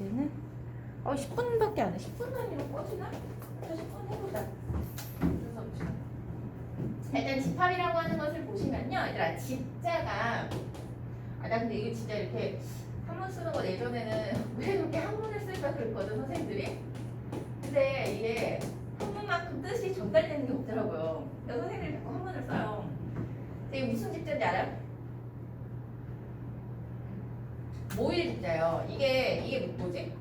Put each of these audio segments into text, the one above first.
이제는 10분밖에 안 해. 10분 단위로 꺼지나? 10분 해보자. 일단 집합이라고 하는 것을 보시면요, 얘들아, 집자가 나 근데 이거 진짜 이렇게 한문 쓰는 거 예전에는 왜 이렇게 한문을 쓸까 그랬거든 선생님들이. 근데 이게 한문만큼 뜻이 전달되는 게 없더라고요. 그래서 선생님들이 자꾸 한문을 써요. 근데 이게 무슨 집자인지 알아요? 모일 집자예요. 이게 뭐지?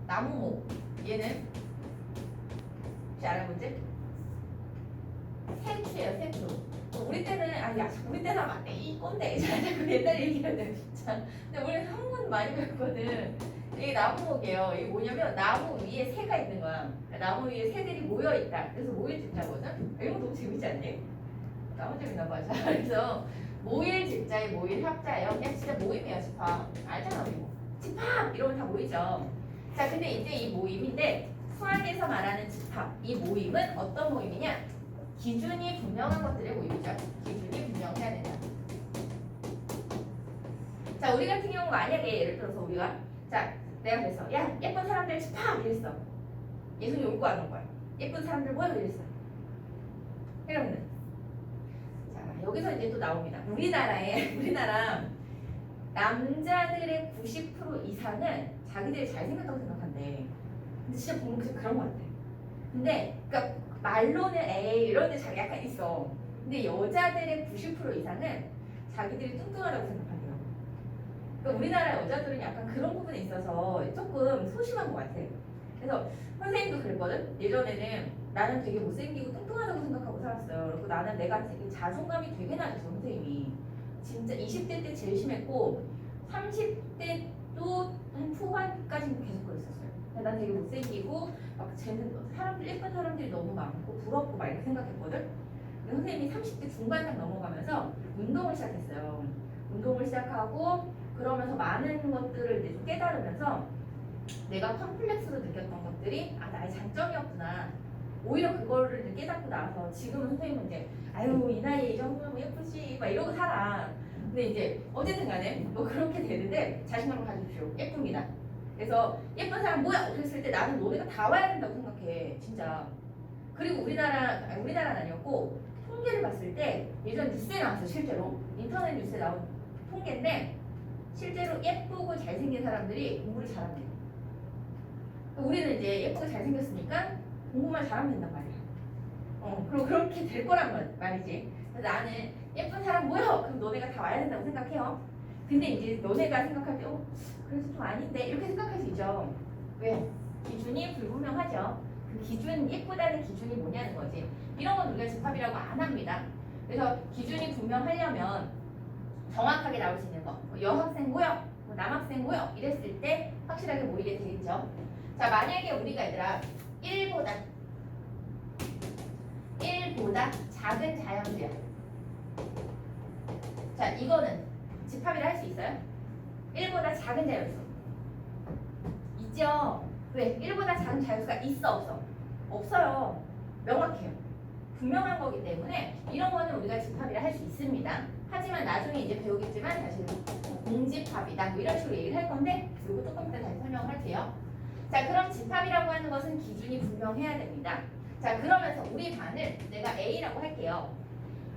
나무목. 얘는 혹시 알아 뭔지? 세추예요, 세추. 우리 때는 우리 때는 하면 안 돼. 이 꼰대. 자꾸 옛날 얘기해야 돼 진짜. 근데 우리 한문 많이 배웠거든. 이게 나무목이에요. 이게 뭐냐면 나무 위에 새가 있는 거야. 나무 위에 새들이 모여 있다. 그래서 모일 집자거든. 이거 너무 재밌지 않니? 너무 재밌나 봐. 자, 그래서 모일 집자의 모일 합자예요. 그냥 진짜 모임이에요, 집합. 알잖아, 우리 뭐. 집합 이러면 다 모이죠. 자, 근데 이제 이 모임인데 수학에서 말하는 집합, 이 모임은 어떤 모임이냐? 기준이 분명한 것들의 모임이죠. 기준이 분명해야 된다. 자, 우리 같은 경우 만약에 예를 들어서 우리가 내가 그래서 야, 예쁜 사람들 집합 이랬어. 예순이 올 거야 안 올 거야? 예쁜 사람들 모여 이랬어. 그러면 여기서 이제 또 나옵니다. 우리나라 남자들의 90% 이상은 자기들이 잘생겼다고 생각한대. 근데 진짜 보면 그런 것 같아. 근데 그러니까 말로는 에이 이런 데 자기 약간 있어. 근데 여자들의 90% 이상은 자기들이 뚱뚱하다고 생각한대요. 그러니까 우리나라 여자들은 약간 그런 부분에 있어서 조금 소심한 것 같아. 그래서 선생님도 그랬거든. 예전에는 나는 되게 못생기고 뚱뚱하다고 생각하고 살았어요. 그리고 나는 내가 되게 자존감이 되게 낮았어, 선생님이. 진짜 20대 때 제일 심했고 30대도 한 후반까지는 계속 그랬었어요. 난 되게 못생기고 막 쟤는 사람들 예쁜 사람들이 너무 많고 부럽고 막 이렇게 생각했거든. 근데 선생님이 30대 중반 딱 넘어가면서 운동을 시작했어요. 운동을 시작하고 그러면서 많은 것들을 이제 좀 깨달으면서 내가 컴플렉스로 느꼈던 것들이 나의 장점이었구나. 오히려 그거를 깨닫고 나서 지금은 선생님은 이제 이 나이에 이 정도면 예쁘지 막 이러고 살아. 근데 이제 어쨌든 간에 뭐 그렇게 되는데 자신감을 가지십시오. 예쁩니다. 그래서 예쁜 사람 뭐야? 그랬을 때 나는 너네가 다 와야 된다고 생각해. 진짜. 그리고 우리나라는 아니었고 통계를 봤을 때 예전 뉴스에 나왔어요. 실제로. 인터넷 뉴스에 나온 통계인데 실제로 예쁘고 잘생긴 사람들이 공부를 잘합니다. 우리는 이제 예쁘고 잘생겼으니까 공부만 잘하면 된단 말이야. 그리고 그렇게 될 거란 말이지. 그래서 나는 예쁜 사람 모여! 그럼 너네가 다 와야 된다고 생각해요. 근데 이제 너네가 생각할 때 그래서 좀 아닌데 이렇게 생각할 수 있죠. 왜? 기준이 불분명하죠. 그 기준, 예쁘다는 기준이 뭐냐는 거지. 이런 건 우리가 집합이라고 안 합니다. 그래서 기준이 분명하려면 정확하게 나올 수 있는 거. 여학생 모여! 남학생 모여! 이랬을 때 확실하게 모이게 되겠죠. 자, 만약에 우리가 얘들아 1보다 작은 자연수야. 자, 이거는 집합이라 할 수 있어요? 1보다 작은 자연수 있죠? 왜? 1보다 작은 자연수가 있어 없어? 없어요. 명확해요. 분명한 거기 때문에 이런 거는 우리가 집합이라 할 수 있습니다. 하지만 나중에 이제 배우겠지만 사실 공집합이다 뭐 이런 식으로 얘기를 할 건데 그리고 조금 이따 다시 설명을 할게요. 자, 그럼 집합이라고 하는 것은 기준이 분명해야 됩니다. 자, 그러면서 우리 반을 내가 A라고 할게요.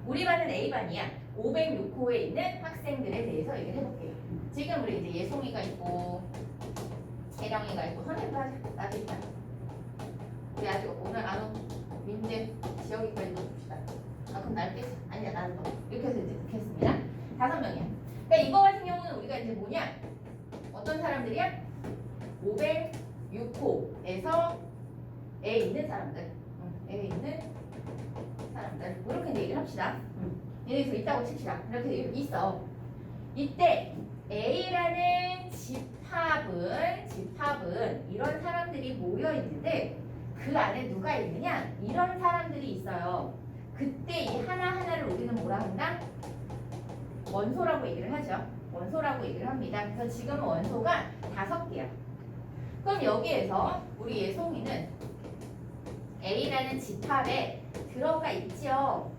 우리 반은 A반이야. 506호에 있는 학생들에 대해서 얘기를 해볼게요. 지금 우리 이제 예송이가 있고 혜령이가 있고 선생님도 하자. 나도 있다. 우리 아직 오늘 안 오고 민재, 지영이까지 넣어줍시다. 그럼 날 빼자. 아니야, 나는 너. 이렇게 해서 이제 넣겠습니다. 5명이야. 그러니까 이거 같은 경우는 우리가 이제 뭐냐? 어떤 사람들이야? 506호에서 A에 있는 사람들. A에 있는 사람들. 이렇게 이제 얘기를 합시다. 얘네들 있다고 칩시다. 이렇게 있어. 이때 A라는 집합은 이런 사람들이 모여 있는데 그 안에 누가 있느냐? 이런 사람들이 있어요. 그때 이 하나하나를 우리는 뭐라 한다? 원소라고 얘기를 하죠. 원소라고 얘기를 합니다. 그래서 지금 원소가 5개야. 그럼 여기에서 우리 예송이는 A라는 집합에 들어가 있죠.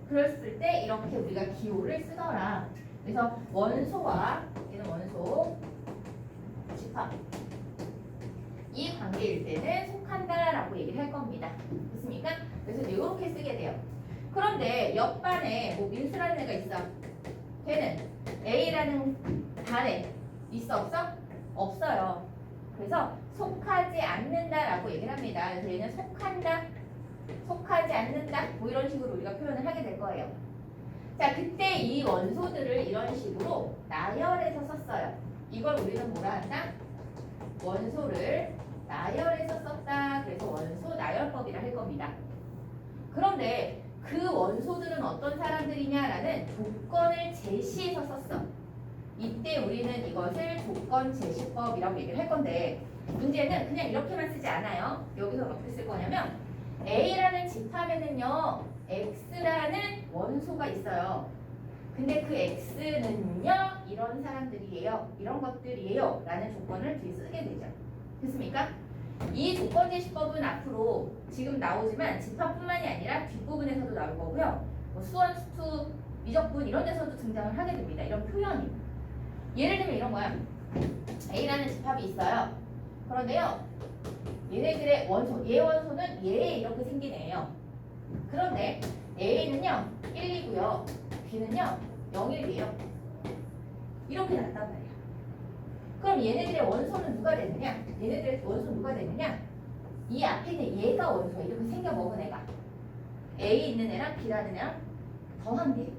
그랬을 때 이렇게 우리가 기호를 쓰더라. 그래서 원소와 얘는 원소, 집합. 이 관계일 때는 속한다라고 얘기를 할 겁니다. 됐습니까? 그래서 이렇게 쓰게 돼요. 그런데 옆반에 뭐 민수라는 애가 있어. 걔는 A라는 반에 있어 없어? 없어요. 그래서 속하지 않는다라고 얘기를 합니다. 그래서 얘는 속한다, 속하지 않는다 뭐 이런 식으로 우리가 표현을 하게 될 거예요. 자, 그때 이 원소들을 이런 식으로 나열해서 썼어요. 이걸 우리는 뭐라 한다? 원소를 나열해서 썼다. 그래서 원소 나열법이라 할 겁니다. 그런데 그 원소들은 어떤 사람들이냐라는 조건을 제시해서 썼어. 이때 우리는 이것을 조건 제시법이라고 얘기를 할 건데 문제는 그냥 이렇게만 쓰지 않아요. 여기서 어떻게 쓸 거냐면 A라는 집합에는요 X라는 원소가 있어요. 근데 그 X는요 이런 사람들이에요. 이런 것들이에요. 라는 조건을 뒤에 쓰게 되죠. 됐습니까? 이 조건 제시법은 앞으로 지금 나오지만 집합뿐만이 아니라 뒷부분에서도 나올 거고요. 뭐 수원, 수투, 미적분 이런 데서도 등장을 하게 됩니다. 이런 표현이. 예를 들면 이런 거야. A라는 집합이 있어요. 그런데요. 얘네들의 원소, 얘 원소는 얘 이렇게 생긴 애예요. 그런데 A는요 1, 2고요. B는요 0, 1이에요. 이렇게 났단 말이야. 그럼 얘네들의 원소는 누가 되느냐? 얘네들의 원소는 누가 되느냐? 이 앞에 있는 얘가 원소야. 이렇게 생겨 먹은 애가. A 있는 애랑 B라는 애랑 더한 게.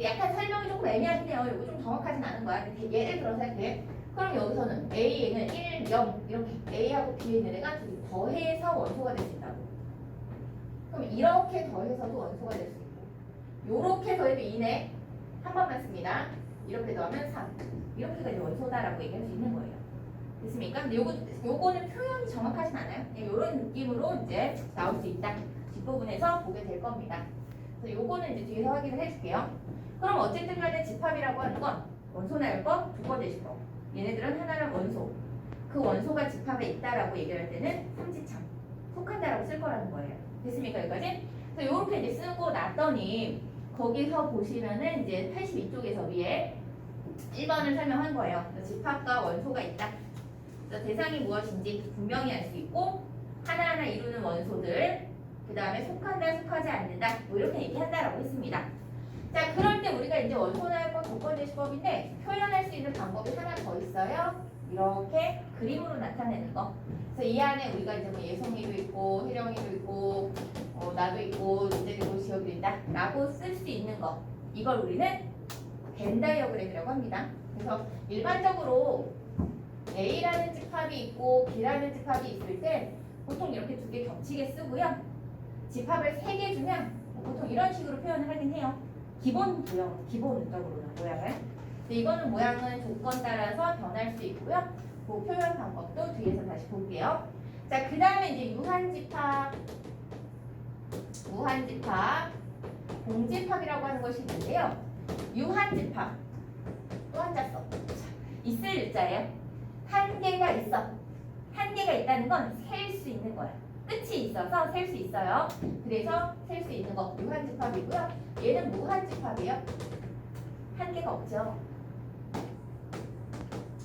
약간 설명이 조금 애매하긴 해요. 이거 좀 정확하진 않은 거야. 근데 예를 들어서 할게. 그럼 여기서는 A에는 1, 0 이렇게 A하고 B에 있는 애가 둘이 더해서 원소가 될 수 있다고. 그럼 이렇게 더해서도 원소가 될 수 있고 요렇게 더해도 2네. 한 번만 씁니다. 이렇게 더하면 3. 이렇게가 이제 원소다라고 얘기할 수 있는 거예요. 됐습니까? 근데 요거는 표현이 정확하진 않아요. 이런 느낌으로 이제 나올 수 있다. 뒷부분에서 보게 될 겁니다. 그래서 요거는 이제 뒤에서 확인을 해줄게요. 그럼 어쨌든 간에 집합이라고 하는 건 원소나열법, 조건제시법. 얘네들은 하나는 원소. 그 원소가 집합에 있다라고 얘기할 때는 삼지참. 속한다라고 쓸 거라는 거예요. 됐습니까? 여기까지? 그래서 요렇게 이제 쓰고 났더니 거기서 보시면은 이제 82쪽에서 위에 1번을 설명한 거예요. 집합과 원소가 있다. 대상이 무엇인지 분명히 알 수 있고 하나하나 이루는 원소들 그 다음에 속한다, 속하지 않는다 뭐 이렇게 얘기한다라고 했습니다. 자, 그럴 때 우리가 이제 원소나열법, 조건제시법인데 표현할 수 있는 방법이 하나 더 있어요. 이렇게 그림으로 나타내는 거. 그래서 이 안에 우리가 이제 뭐 예성이도 있고 혜령이도 있고 나도 있고 이제도 있고 지역도 있다 라고 쓸 수 있는 거. 이걸 우리는 벤 다이어그램이라고 합니다. 그래서 일반적으로 A라는 집합이 있고 B라는 집합이 있을 때 보통 이렇게 두 개 겹치게 쓰고요. 집합을 3개 주면 보통 이런 식으로 표현을 하긴 해요. 기본적으로는 모양을. 근데 이거는 모양은 조건 따라서 변할 수 있고요. 그 표현 방법도 뒤에서 다시 볼게요. 자, 그 다음에 이제 무한집합, 공집합이라고 하는 것이 있는데요. 유한집합 또 한자 써. 있을 일자예요. 한 개가 있어. 한 개가 있다는 건 셀 수 있는 거야. 끝이 있어서 셀 수 있어요. 그래서 셀 수 있는 거 유한집합이고요. 얘는 무한집합이에요. 한 개가 없죠.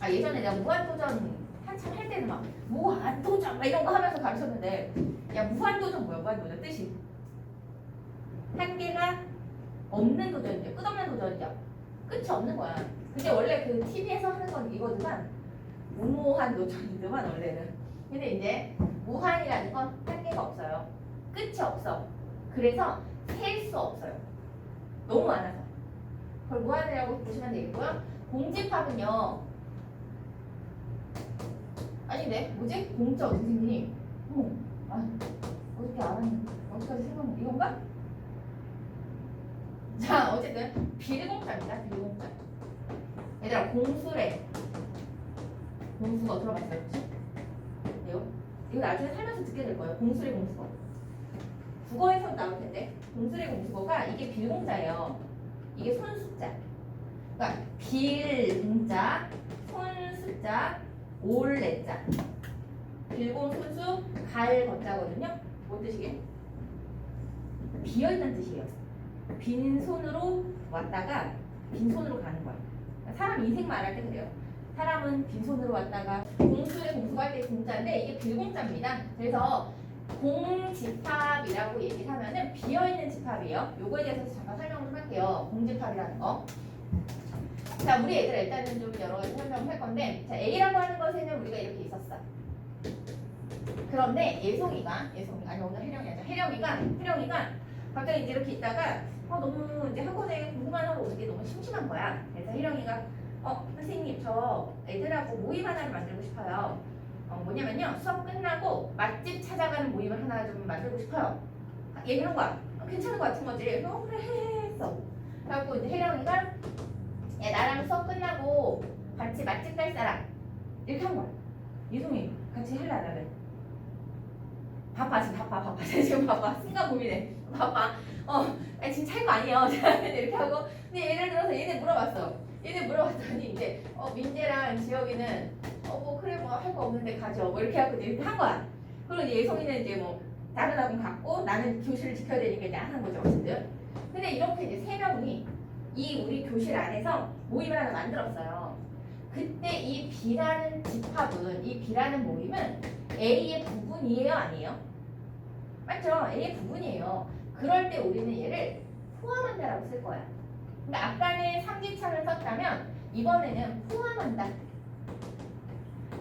예전에 내가 무한도전 한참 할 때는 막 무한도전 막 이런 거 하면서 가르쳤는데 야 무한도전 뭐야? 무한도전 뜻이 한 개가 없는 도전이죠. 끝없는 도전이죠. 끝이 없는 거야. 근데 원래 그 TV에서 하는 건 이거지만 무모한 도전이지만 원래는. 근데 이제 무한이라는 건 한계가 없어요. 끝이 없어. 그래서 셀 수 없어요. 너무 많아서. 그걸 무한이라고 보시면 되겠고요. 공집합은요. 아닌데 뭐지? 공짜 어디 생기니? 어떻게 알았는데? 어디까지 생각나? 이건가? 자, 어쨌든 비례공짜입니다. 비례공짜. 얘들아, 공수래. 공수거 들어봤어요? 이거 나중에 살면서 듣게 될 거예요. 공수래 공수거. 국어에서 나올 텐데 공수래 공수거가 이게 빌공자예요. 이게 손숫자. 그러니까 빌공자, 손숫자, 올레자. 빌공 손수 갈 거자거든요. 뭔 뜻이게? 비어있다는 뜻이에요. 빈손으로 왔다가 빈손으로 가는 거야. 사람 인생 말할 때 그래요. 사람은 빈손으로 왔다가 공수에 공수할 때 공자인데 이게 빌공자입니다. 그래서 공집합이라고 얘기를 하면은 비어있는 집합이에요. 요거에 대해서 잠깐 설명을 좀 할게요. 공집합이라는 거. 자, 우리 애들 일단은 좀 여러 가지 설명을 할 건데, 자, A라고 하는 것에는 우리가 이렇게 있었어. 그런데 예송이가 아니 오늘 혜령이가 갑자기 이제 이렇게 있다가 너무 이제 학원에 공부만 하고 오는 게 너무 심심한 거야. 그래서 혜령이가 선생님 저 애들하고 모임 하나를 만들고 싶어요. 뭐냐면요 수업 끝나고 맛집 찾아가는 모임을 하나 좀 만들고 싶어요. 얘기를 한 거야. 괜찮은 거 같은 거지. 그래서 그래 했어. 그래갖고 이제 혜령이가 야 나랑 수업 끝나고 같이 맛집 갈 사람 이렇게 한 거야. 예송이 같이 할래 안 할래? 바빠 지금 바빠 순간 고민해 바빠 지금 찰 거 아니에요 이렇게 하고 근데 예를 들어서 얘네 물어봤더니 이제 민재랑 지혁이는 뭐 그래 뭐 할 거 없는데 가죠 뭐 이렇게 하고 이렇게 한 거야. 그리고 이제 예송이는 이제 뭐 다른 학원 갔고 나는 교실을 지켜야 되니까 이제 하는 거죠 어쨌든. 근데 이렇게 이제 세 명이 이 우리 교실 안에서 모임을 하나 만들었어요. 그때 이 B라는 집합은 이 B라는 모임은 A의 부분이에요 아니에요? 맞죠? A의 부분이에요. 그럴 때 우리는 얘를 포함한다라고 쓸 거야. 그러니까 아까는 삼지창을 썼다면 이번에는 포함한다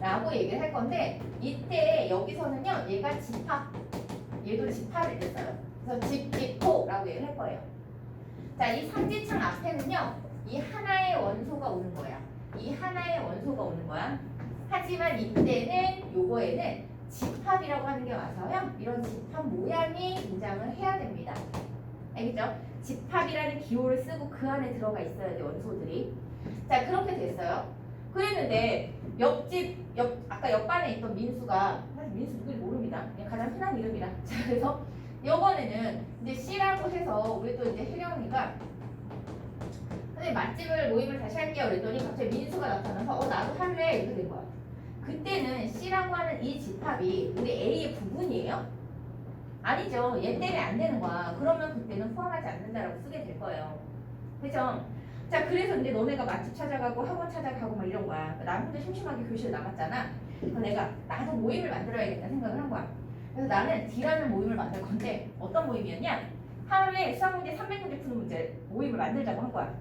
라고 얘기를 할 건데 이때 여기서는요 얘가 집합 얘도 집합이 됐어요. 그래서 집포라고 얘기를 할 거예요. 자, 이 삼지창 앞에는요 이 하나의 원소가 오는 거야. 이 하나의 원소가 오는 거야. 하지만 이때는 요거에는 집합이라고 하는 게 와서요 이런 집합 모양이 등장을 해야 됩니다. 알겠죠? 집합이라는 기호를 쓰고 그 안에 들어가 있어야 돼 원소들이. 자 그렇게 됐어요. 그랬는데 아까 옆반에 있던 민수가 사실 민수 누군지 모릅니다. 그냥 가장 흔한 이름이라. 자 그래서 이번에는 이제 C라고 해서 우리 또 이제 혜령이가 선생님 맛집을 모임을 다시 할게요 그랬더니 갑자기 민수가 나타나서 나도 할래 이렇게 된 거야. 그때는 C라고 하는 이 집합이 우리 A의 부분이에요? 아니죠. 얘 때문에 안 되는 거야. 그러면 그때는 포함하지 않는다라고 쓰게 될 거예요. 그죠? 자 그래서 이제 너네가 맛집 찾아가고 학원 찾아가고 막 이런 거야. 나 혼자 심심하게 교실에 남았잖아. 그래서 내가 나도 모임을 만들어야겠다 생각을 한 거야. 그래서 나는 D라는 모임을 만들 건데 어떤 모임이었냐? 하루에 수학 문제 300문제 푸는 문제 모임을 만들자고 한 거야.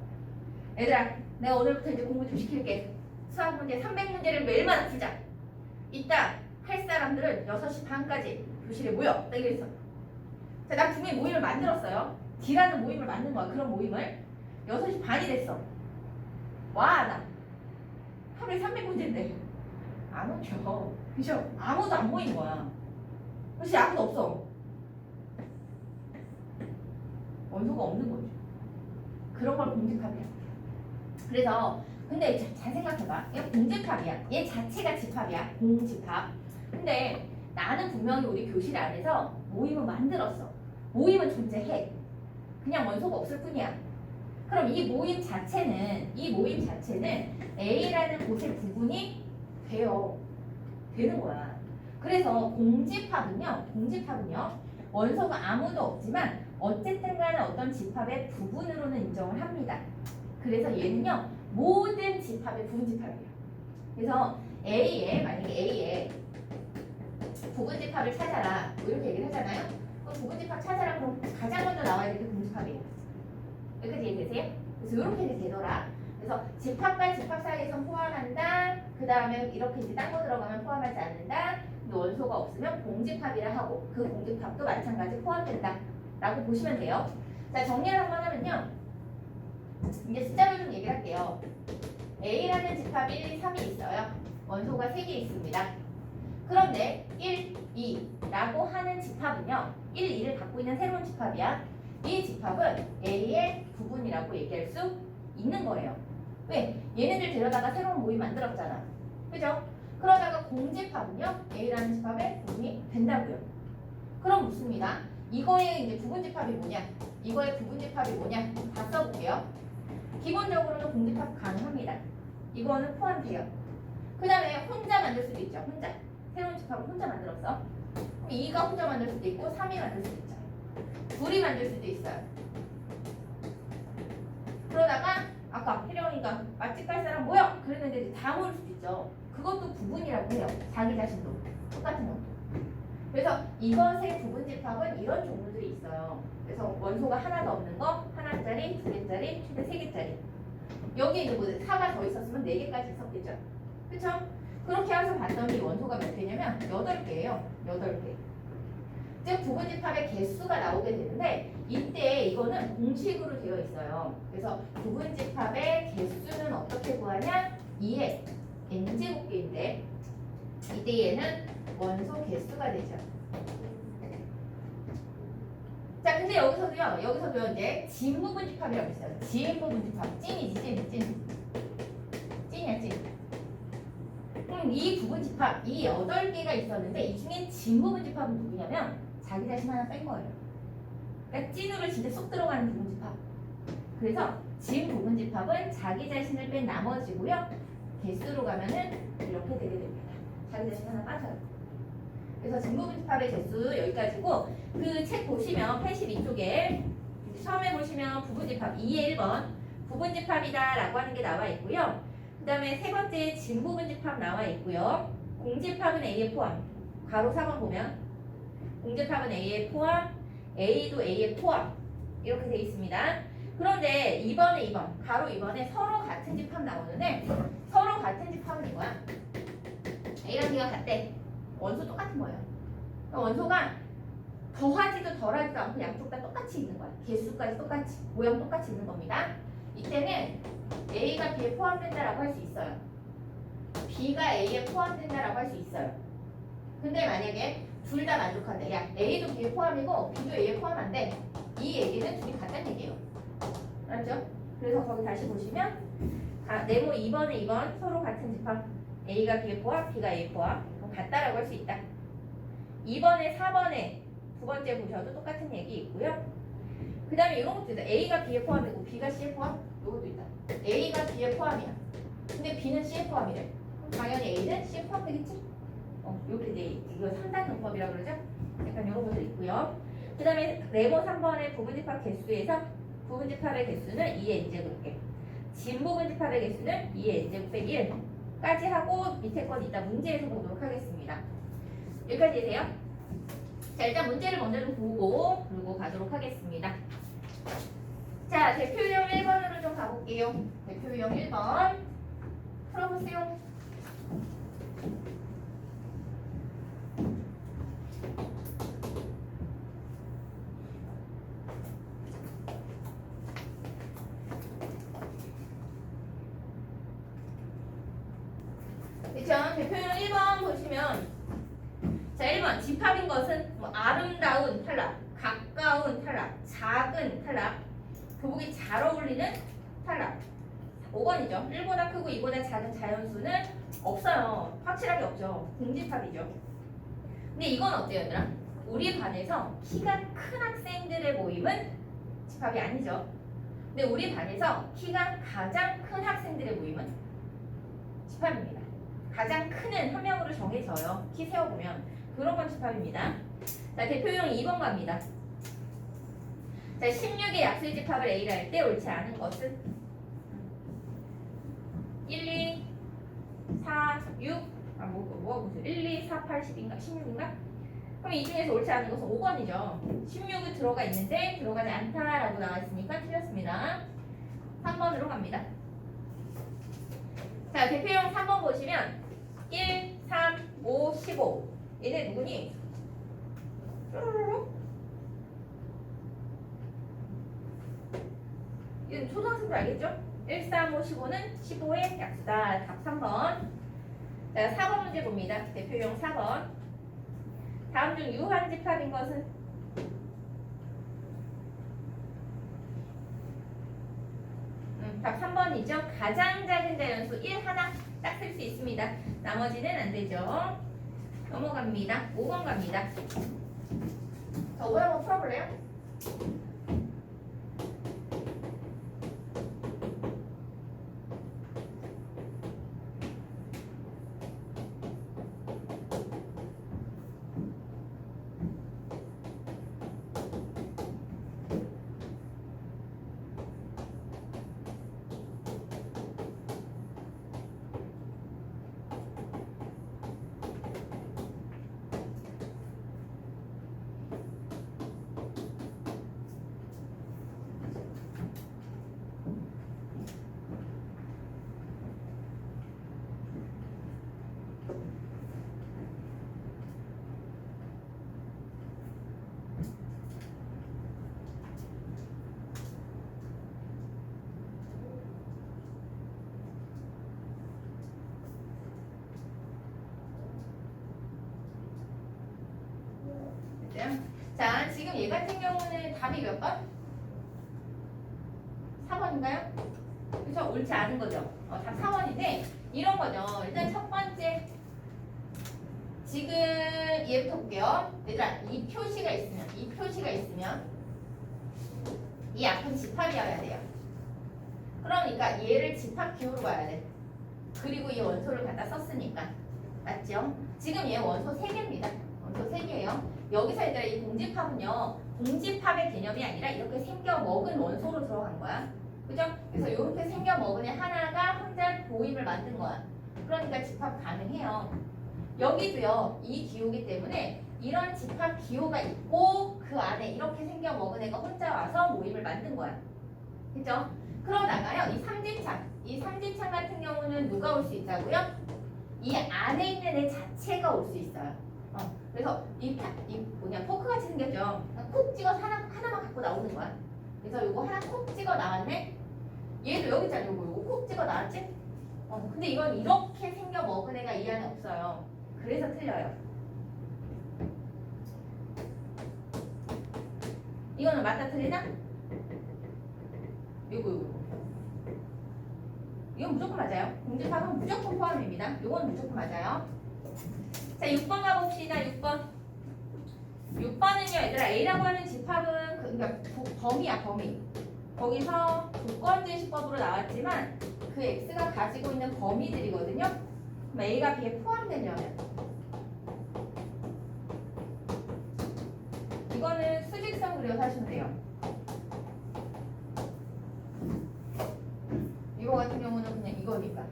얘들아 내가 오늘부터 이제 공부 좀 시킬게. 수학 문제 300문제를 매일마다 풀자. 이따 할 사람들은 6시 반까지 교실에 모여. 딱 이랬어. 자, 나 분명히 모임을 만들었어요. D라는 모임을 만든 거야. 그런 모임을. 6시 반이 됐어. 와, 나 하루에 300문제인데 안 오죠. 그죠? 아무도 안 모인 거야. 그렇지, 아무도 없어. 원소가 없는 거지. 그런 걸 공집합이야. 그래서 근데 잘 생각해봐. 얘 공집합이야. 얘 자체가 집합이야. 공집합. 근데 나는 분명히 우리 교실 안에서 모임을 만들었어. 모임은 존재해. 그냥 원소가 없을 뿐이야. 그럼 이 모임 자체는 A라는 곳의 부분이 돼요. 되는 거야. 그래서 공집합은요. 원소가 아무도 없지만 어쨌든 간에 어떤 집합의 부분으로는 인정을 합니다. 그래서 얘는요. 모든 집합의 부분 집합이에요. 그래서 만약에 A에 부분 집합을 찾아라. 뭐 이렇게 얘기를 하잖아요. 그럼 부분 집합 찾아라. 그럼 가장 먼저 나와야 될 게 공집합이에요. 여기까지 이해되세요? 그래서 이렇게 되더라. 그래서 집합과 집합 사이에서 포함한다. 그 다음에 이렇게 이제 딴 거 들어가면 포함하지 않는다. 근데 원소가 없으면 공집합이라 하고 그 공집합도 마찬가지 포함된다. 라고 보시면 돼요. 자 정리를 한번 하면요. 이제 숫자로 좀 얘기를 할게요. A라는 집합 1, 3이 있어요. 원소가 3개 있습니다. 그런데 1, 2라고 하는 집합은요. 1, 2를 갖고 있는 새로운 집합이야. 이 집합은 A의 부분이라고 얘기할 수 있는 거예요. 왜? 얘네들 데려다가 새로운 모임 만들었잖아. 그죠? 그러다가 공집합은요. A라는 집합의 부분이 된다고요. 그럼 묻습니다. 이거의 이제 부분 집합이 뭐냐? 다 써볼게요. 기본적으로는 공집합 가능합니다. 이거는 포함돼요. 그 다음에 혼자 만들 수도 있죠. 혼자. 새로운 집합을 혼자 만들었어. 그럼 2가 혼자 만들 수도 있고 3이 만들 수도 있죠. 둘이 만들 수도 있어요. 그러다가 아까 혜령이가 맛집 갈 사람 모여! 그랬는데 이제 다 모일 수도 있죠. 그것도 부분이라고 해요. 자기 자신도 똑같은 것도. 그래서 이것의 부분집합은 이런 종류들이 있어요. 그래서 원소가 하나도 없는 거, 하나짜리, 두 개짜리, 최대 세 개짜리. 여기 이제 뭐 4가 더 있었으면 4개까지 있었겠죠. 그쵸? 그렇게 해서 봤더니 원소가 몇 개냐면 8개예요. 8개. 즉 부분집합의 개수가 나오게 되는데 이때 이거는 공식으로 되어 있어요. 그래서 부분집합의 개수는 어떻게 구하냐? 2의 n제곱계인데 이때 얘는 원소 개수가 되죠. 자, 근데 여기서도요, 이제 진부분집합이라고 있어요. 진부분집합. 찐이지, 찐. 찐이야, 찐. 그럼 이 부분집합, 이 8개가 있었는데 이 중에 진부분집합은 누구냐면 자기 자신 하나 뺀 거예요. 그러니까 찐으로 진짜 쏙 들어가는 부분집합. 그래서 진부분집합은 자기 자신을 뺀 나머지고요. 개수로 가면은 이렇게 되게 됩니다. 자기 자신 하나 빠져요. 그래서 진부분집합의 개수 여기까지고 그 책 보시면 82쪽에 처음에 보시면 부분집합 2의 1번 부분집합이다 라고 하는 게 나와 있고요. 그 다음에 세 번째 진부분집합 나와 있고요. 공집합은 A에 포함. 가로 4번 보면 공집합은 A에 포함, A도 A에 포함 이렇게 되어 있습니다. 그런데 2번에 가로 2번에 서로 같은 집합 나오는데 서로 같은 집합은 이거야. A랑 B가 같대. 원소 똑같은 거예요. 그러니까 원소가 더하지도 덜하지도 않고 양쪽 다 똑같이 있는 거야. 개수까지 똑같이, 모양 똑같이 있는 겁니다. 이때는 A가 B에 포함된다라고 할 수 있어요. B가 A에 포함된다라고 할 수 있어요. 근데 만약에 둘 다 만족한대. 야, A도 B에 포함이고 B도 A에 포함 안 돼. 이 얘기는 둘이 같다는 얘기예요. 알았죠? 그래서 거기 다시 보시면 네모 2번에 2번 서로 같은 집합 A가 B에 포함, B가 A에 포함 같다라고 할 수 있다. 2번에 4번에 두 번째 보셔도 똑같은 얘기 있고요. 그 다음에 이런 것도 있다. A가 B에 포함이고 B가 C에 포함? 이것도 있다. A가 B에 포함이야. 근데 B는 C에 포함이래. 그럼 당연히 A는 C에 포함되겠지? 이렇게 이제 이거 3단 용법이라고 그러죠? 약간 이런 것도 있고요. 그 다음에 네모 3번의 부분집합 개수에서 부분집합의 개수는 2의 n제곱계. 진부분집합의 개수는 2의 n제곱 빼기 1까지 하고 밑에 건 이따 문제에서 보도록 하겠습니다. 여기까지 되세요? 자, 일단 문제를 먼저 좀 보고 그리고 가도록 하겠습니다. 자, 대표 유형 1번으로 좀 가볼게요. 대표 유형 1번 풀어보세요. 그쵸? 대표 유형 1번 보시면 자, 1번 집합인 것은 뭐 아름다운 탈락, 가까운 탈락, 작은 탈락, 교복이 잘 어울리는 탈락. 5번이죠. 1보다 크고 2보다 작은 자연수는 없어요. 확실하게 없죠. 공집합이죠. 근데 이건 어때요, 얘들아? 우리 반에서 키가 큰 학생들의 모임은 집합이 아니죠. 근데 우리 반에서 키가 가장 큰 학생들의 모임은 집합입니다. 가장 큰은 한 명으로 정해져요. 키 세워보면. 그런 건 집합입니다. 자, 대표용 2번 갑니다. 자, 16의 약수의 집합을 A를 할 때 옳지 않은 것은 1, 2, 4, 6 뭐가 무슨 1, 2, 4, 8, 10인가? 16인가? 그럼 이 중에서 옳지 않은 것은 5번이죠. 16이 들어가 있는데 들어가지 않다라고 나와 있으니까 틀렸습니다. 3번으로 갑니다. 자, 대표용 3번 보시면 1, 3, 5, 15 얘네 누구니? 이건 초등학생들 알겠죠? 1, 3, 5, 15는 15의 약수다. 답 3번. 자, 4번 문제 봅니다. 대표용 4번. 다음 중 유한 집합인 것은? 답 3번이죠. 가장 작은 자연수 1 하나 딱 쓸 수 있습니다. 나머지는 안 되죠. 넘어갑니다. 5번 갑니다. 자, 5번 한번 풀어볼래요? 됐어요? 자, 지금 얘 같은 경우는 답이 몇 번? 4번인가요? 그렇죠? 옳지 않은 거죠. 답 4번인데 이런 거죠. 일단 첫 번째 지금 얘부터 볼게요. 얘들아, 이 표시가 있으면 이 앞은 집합이어야 돼요. 그러니까 얘를 집합 기호로 봐야 돼. 그리고 이 원소를 갖다 썼으니까. 맞죠? 지금 얘 원소 3개입니다. 원소 3개예요. 여기서 얘들아 이 공집합은요. 공집합의 개념이 아니라 이렇게 생겨 먹은 원소로 들어간 거야. 그죠? 그래서 이렇게 생겨 먹은 애 하나가 혼자 보임을 만든 거야. 그러니까 집합 가능해요. 여기도요. 이 기호기 때문에 이런 집합 기호가 있고 그 안에 이렇게 생겨 먹은 애가 혼자 와서 모임을 만든 거야. 그죠? 그러다가요. 이 삼지창 같은 경우는 누가 올 수 있다고요? 이 안에 있는 애 자체가 올 수 있어요. 그래서 이 포크같이 생겼죠. 콕 찍어서 하나만 갖고 나오는 거야. 그래서 요거 하나 콕 찍어 나왔네. 얘도 여기 있잖아. 요거 콕 찍어 나왔지? 근데 이건 이렇게 생겨 먹은 애가 이 안에 없어요. 그래서 틀려요. 이거는 맞다 틀리나? 요거. 이건 무조건 맞아요. 공집합은 무조건 포함입니다. 이건 무조건 맞아요. 자, 6번 가봅시다. 6번. 6번은요, 얘들아, A라고 하는 집합은 그러니까 범위야, 범위. 거기서 조건제시법으로 나왔지만 그 X가 가지고 있는 범위들이거든요. 그럼 A가 B에 포함되려면 이거는 수직선 그려서 하시면 돼요. 이거 같은 경우는 그냥 이거니까.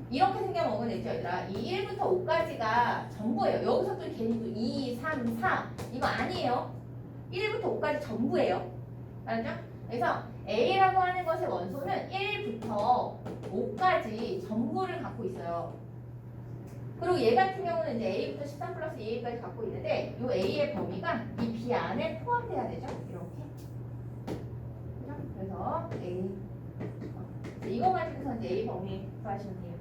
이렇게 생겨먹은 애죠, 얘들아. 이 1부터 5까지가 전부예요. 여기서 또 괜히 또 2, 3, 4 이거 아니에요. 1부터 5까지 전부예요. 알죠? 그래서 A라고 하는 것의 원소는 1부터 5까지 전부를 갖고 있어요. 그리고 얘 같은 경우는 이제 A부터 13 플러스 2A까지 갖고 있는데 이 A의 범위가 이 B 안에 포함돼야 되죠. 이렇게. 그죠? 그래서 A 이거 가지고서 이제 A 범위 구하시면 돼요.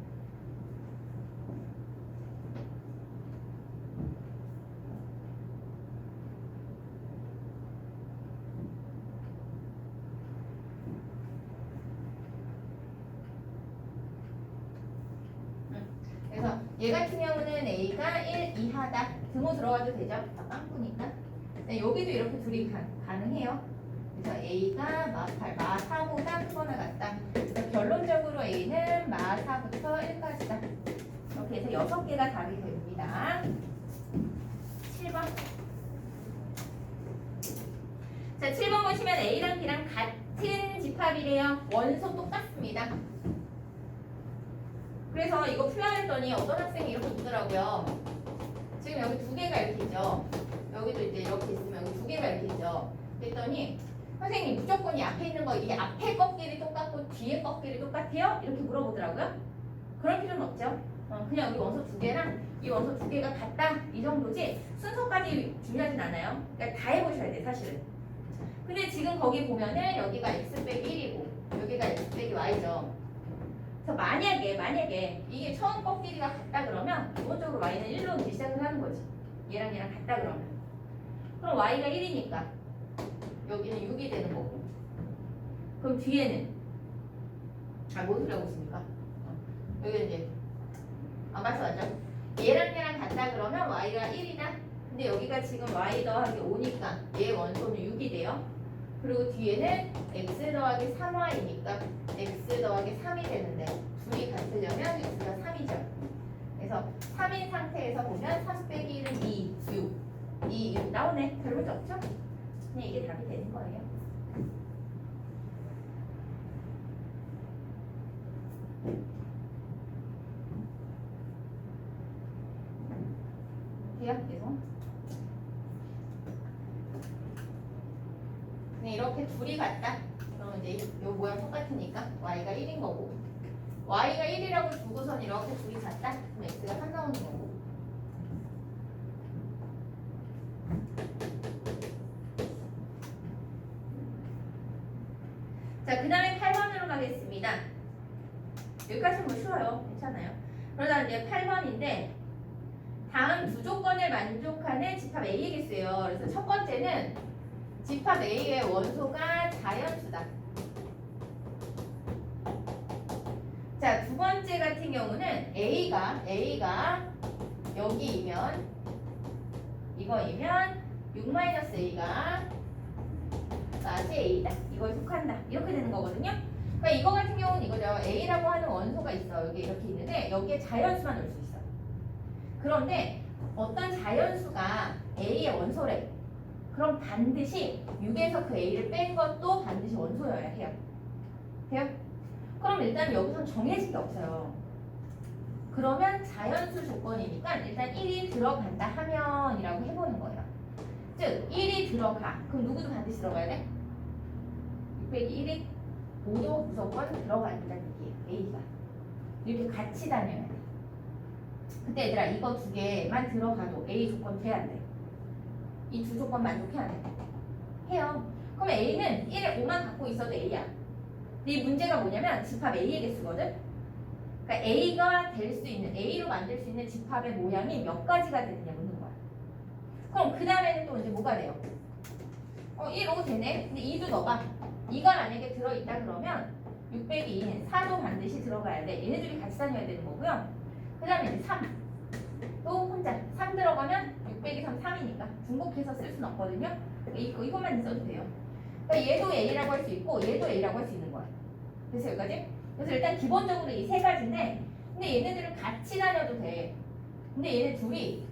그래서 얘 같은 경우는 A가 1 이하다. 등호 들어가도 되죠? 다 빵꾸니까. 네, 여기도 이렇게 둘이 가능해요. 그래서 A가 마4보다 크거나 같다. 그래서 결론적으로 A는 마4부터 1까지다. 이렇게 해서 6개가 답이 됩니다. 7번. 자, 7번 보시면 A랑 B랑 같은 집합이래요. 원소 똑같습니다. 그래서 이거 풀려냈더니 어떤 학생이 이렇게 묻더라고요. 지금 여기 2개가 이렇게 있죠. 여기도 이제 이렇게 있으면 여기 2개가 이렇게 있죠. 그랬더니 선생님 무조건 이 앞에 있는 거 이 앞에 꺾길이 똑같고 뒤에 꺾길이 똑같아요? 이렇게 물어보더라고요. 그럴 필요는 없죠. 그냥 우리 원소 2개랑 이 원소 2개가 같다 이 정도지 순서까지 중요하진 않아요. 그러니까 다 해보셔야 돼 사실은. 근데 지금 거기 보면은 여기가 x 빼기 1이고 여기가 x 빼기 y죠. 그래서 만약에 이게 처음 꺾기가 같다 그러면 기본적으로 y는 1로 이제 시작을 하는 거지. 얘랑 같다 그러면. 그럼 y가 1이니까 여기는 6이 되는 거고. 그럼 뒤에는 뭔 소리 하고 있습니까? 여기 이제 맞죠? 얘랑 같다 그러면 y가 1이다. 근데 여기가 지금 y 더하기 5니까 얘 원소는 6이 돼요. 그리고 뒤에는 x 더하기 3y니까 x 더하기 3이 되는데 둘이 같으려면 x가 3이죠. 그래서 3인 상태에서 보면 3 빼기 1은 2, 6. 2, 6 나오네. 별 문제 없죠? 그냥 이게 답이 되는 거예요. 돼요? 계속. 네, 이렇게 둘이 같다. 그럼 이제 이 모양 똑같으니까 y가 1인 거고 y가 1이라고 두고선 이렇게 둘이 같다. 그럼 x가 3 나오는 거고. 자, 그 다음에 8번으로 가겠습니다. 여기까지는 뭐 쉬워요. 괜찮아요. 그러다 이제 8번인데 다음 두 조건의 조건을 만족하는 집합 A의 개수예요. 그래서 첫 번째는 집합 A의 원소가 자연수다. 자, 두 번째 같은 경우는 A가 여기이면 이거이면 6-A가 나제 A다. 이거에 속한다. 이렇게 되는 거거든요. 그러니까 이거 같은 경우는 이거죠. A라고 하는 원소가 있어. 여기 이렇게 있는데 여기에 자연수만 올 수 있어. 그런데 어떤 자연수가 A의 원소래. 그럼 반드시 6에서 그 A를 뺀 것도 반드시 원소여야 해요. 돼요? 그럼 일단 여기선 정해진 게 없어요. 그러면 자연수 조건이니까 일단 1이 들어간다 하면이라고 해보는 거예요. 즉 1이 들어가. 그럼 누구도 반드시 들어가야 돼? 601이 모두 무조건 들어가야 된다는 얘기예요. A가. 이렇게 같이 다녀야 돼. 그때 얘들아 이거 두 개만 들어가도 A 조건 돼야 안 돼? 이 두 조건 만족해야 돼? 해요. 그럼 A는 1에 5만 갖고 있어도 A야. 근데 이 문제가 뭐냐면 집합 A의 개수거든? 그러니까 A가 될 수 있는, A로 만들 수 있는 집합의 모양이 몇 가지가 되느냐 묻는 거야. 그럼 그 다음에는 또 이제 뭐가 돼요? 1, 5 되네? 근데 2도 넣어봐. 2가 만약에 들어있다 그러면 602인 4도 반드시 들어가야 돼. 얘네들이 같이 다녀야 되는 거고요. 그 다음에 이제 3. 또 혼자. 3 들어가면 602, 3, 3이니까 중복해서 쓸 수는 없거든요. 이것만 써도 돼요. 그러니까 얘도 A라고 할 수 있고 얘도 A라고 할 수 있는 거야. 그래서 여기까지? 그래서 일단 기본적으로 이 세 가지인데 근데 얘네들은 같이 다녀도 돼. 근데 얘네 둘이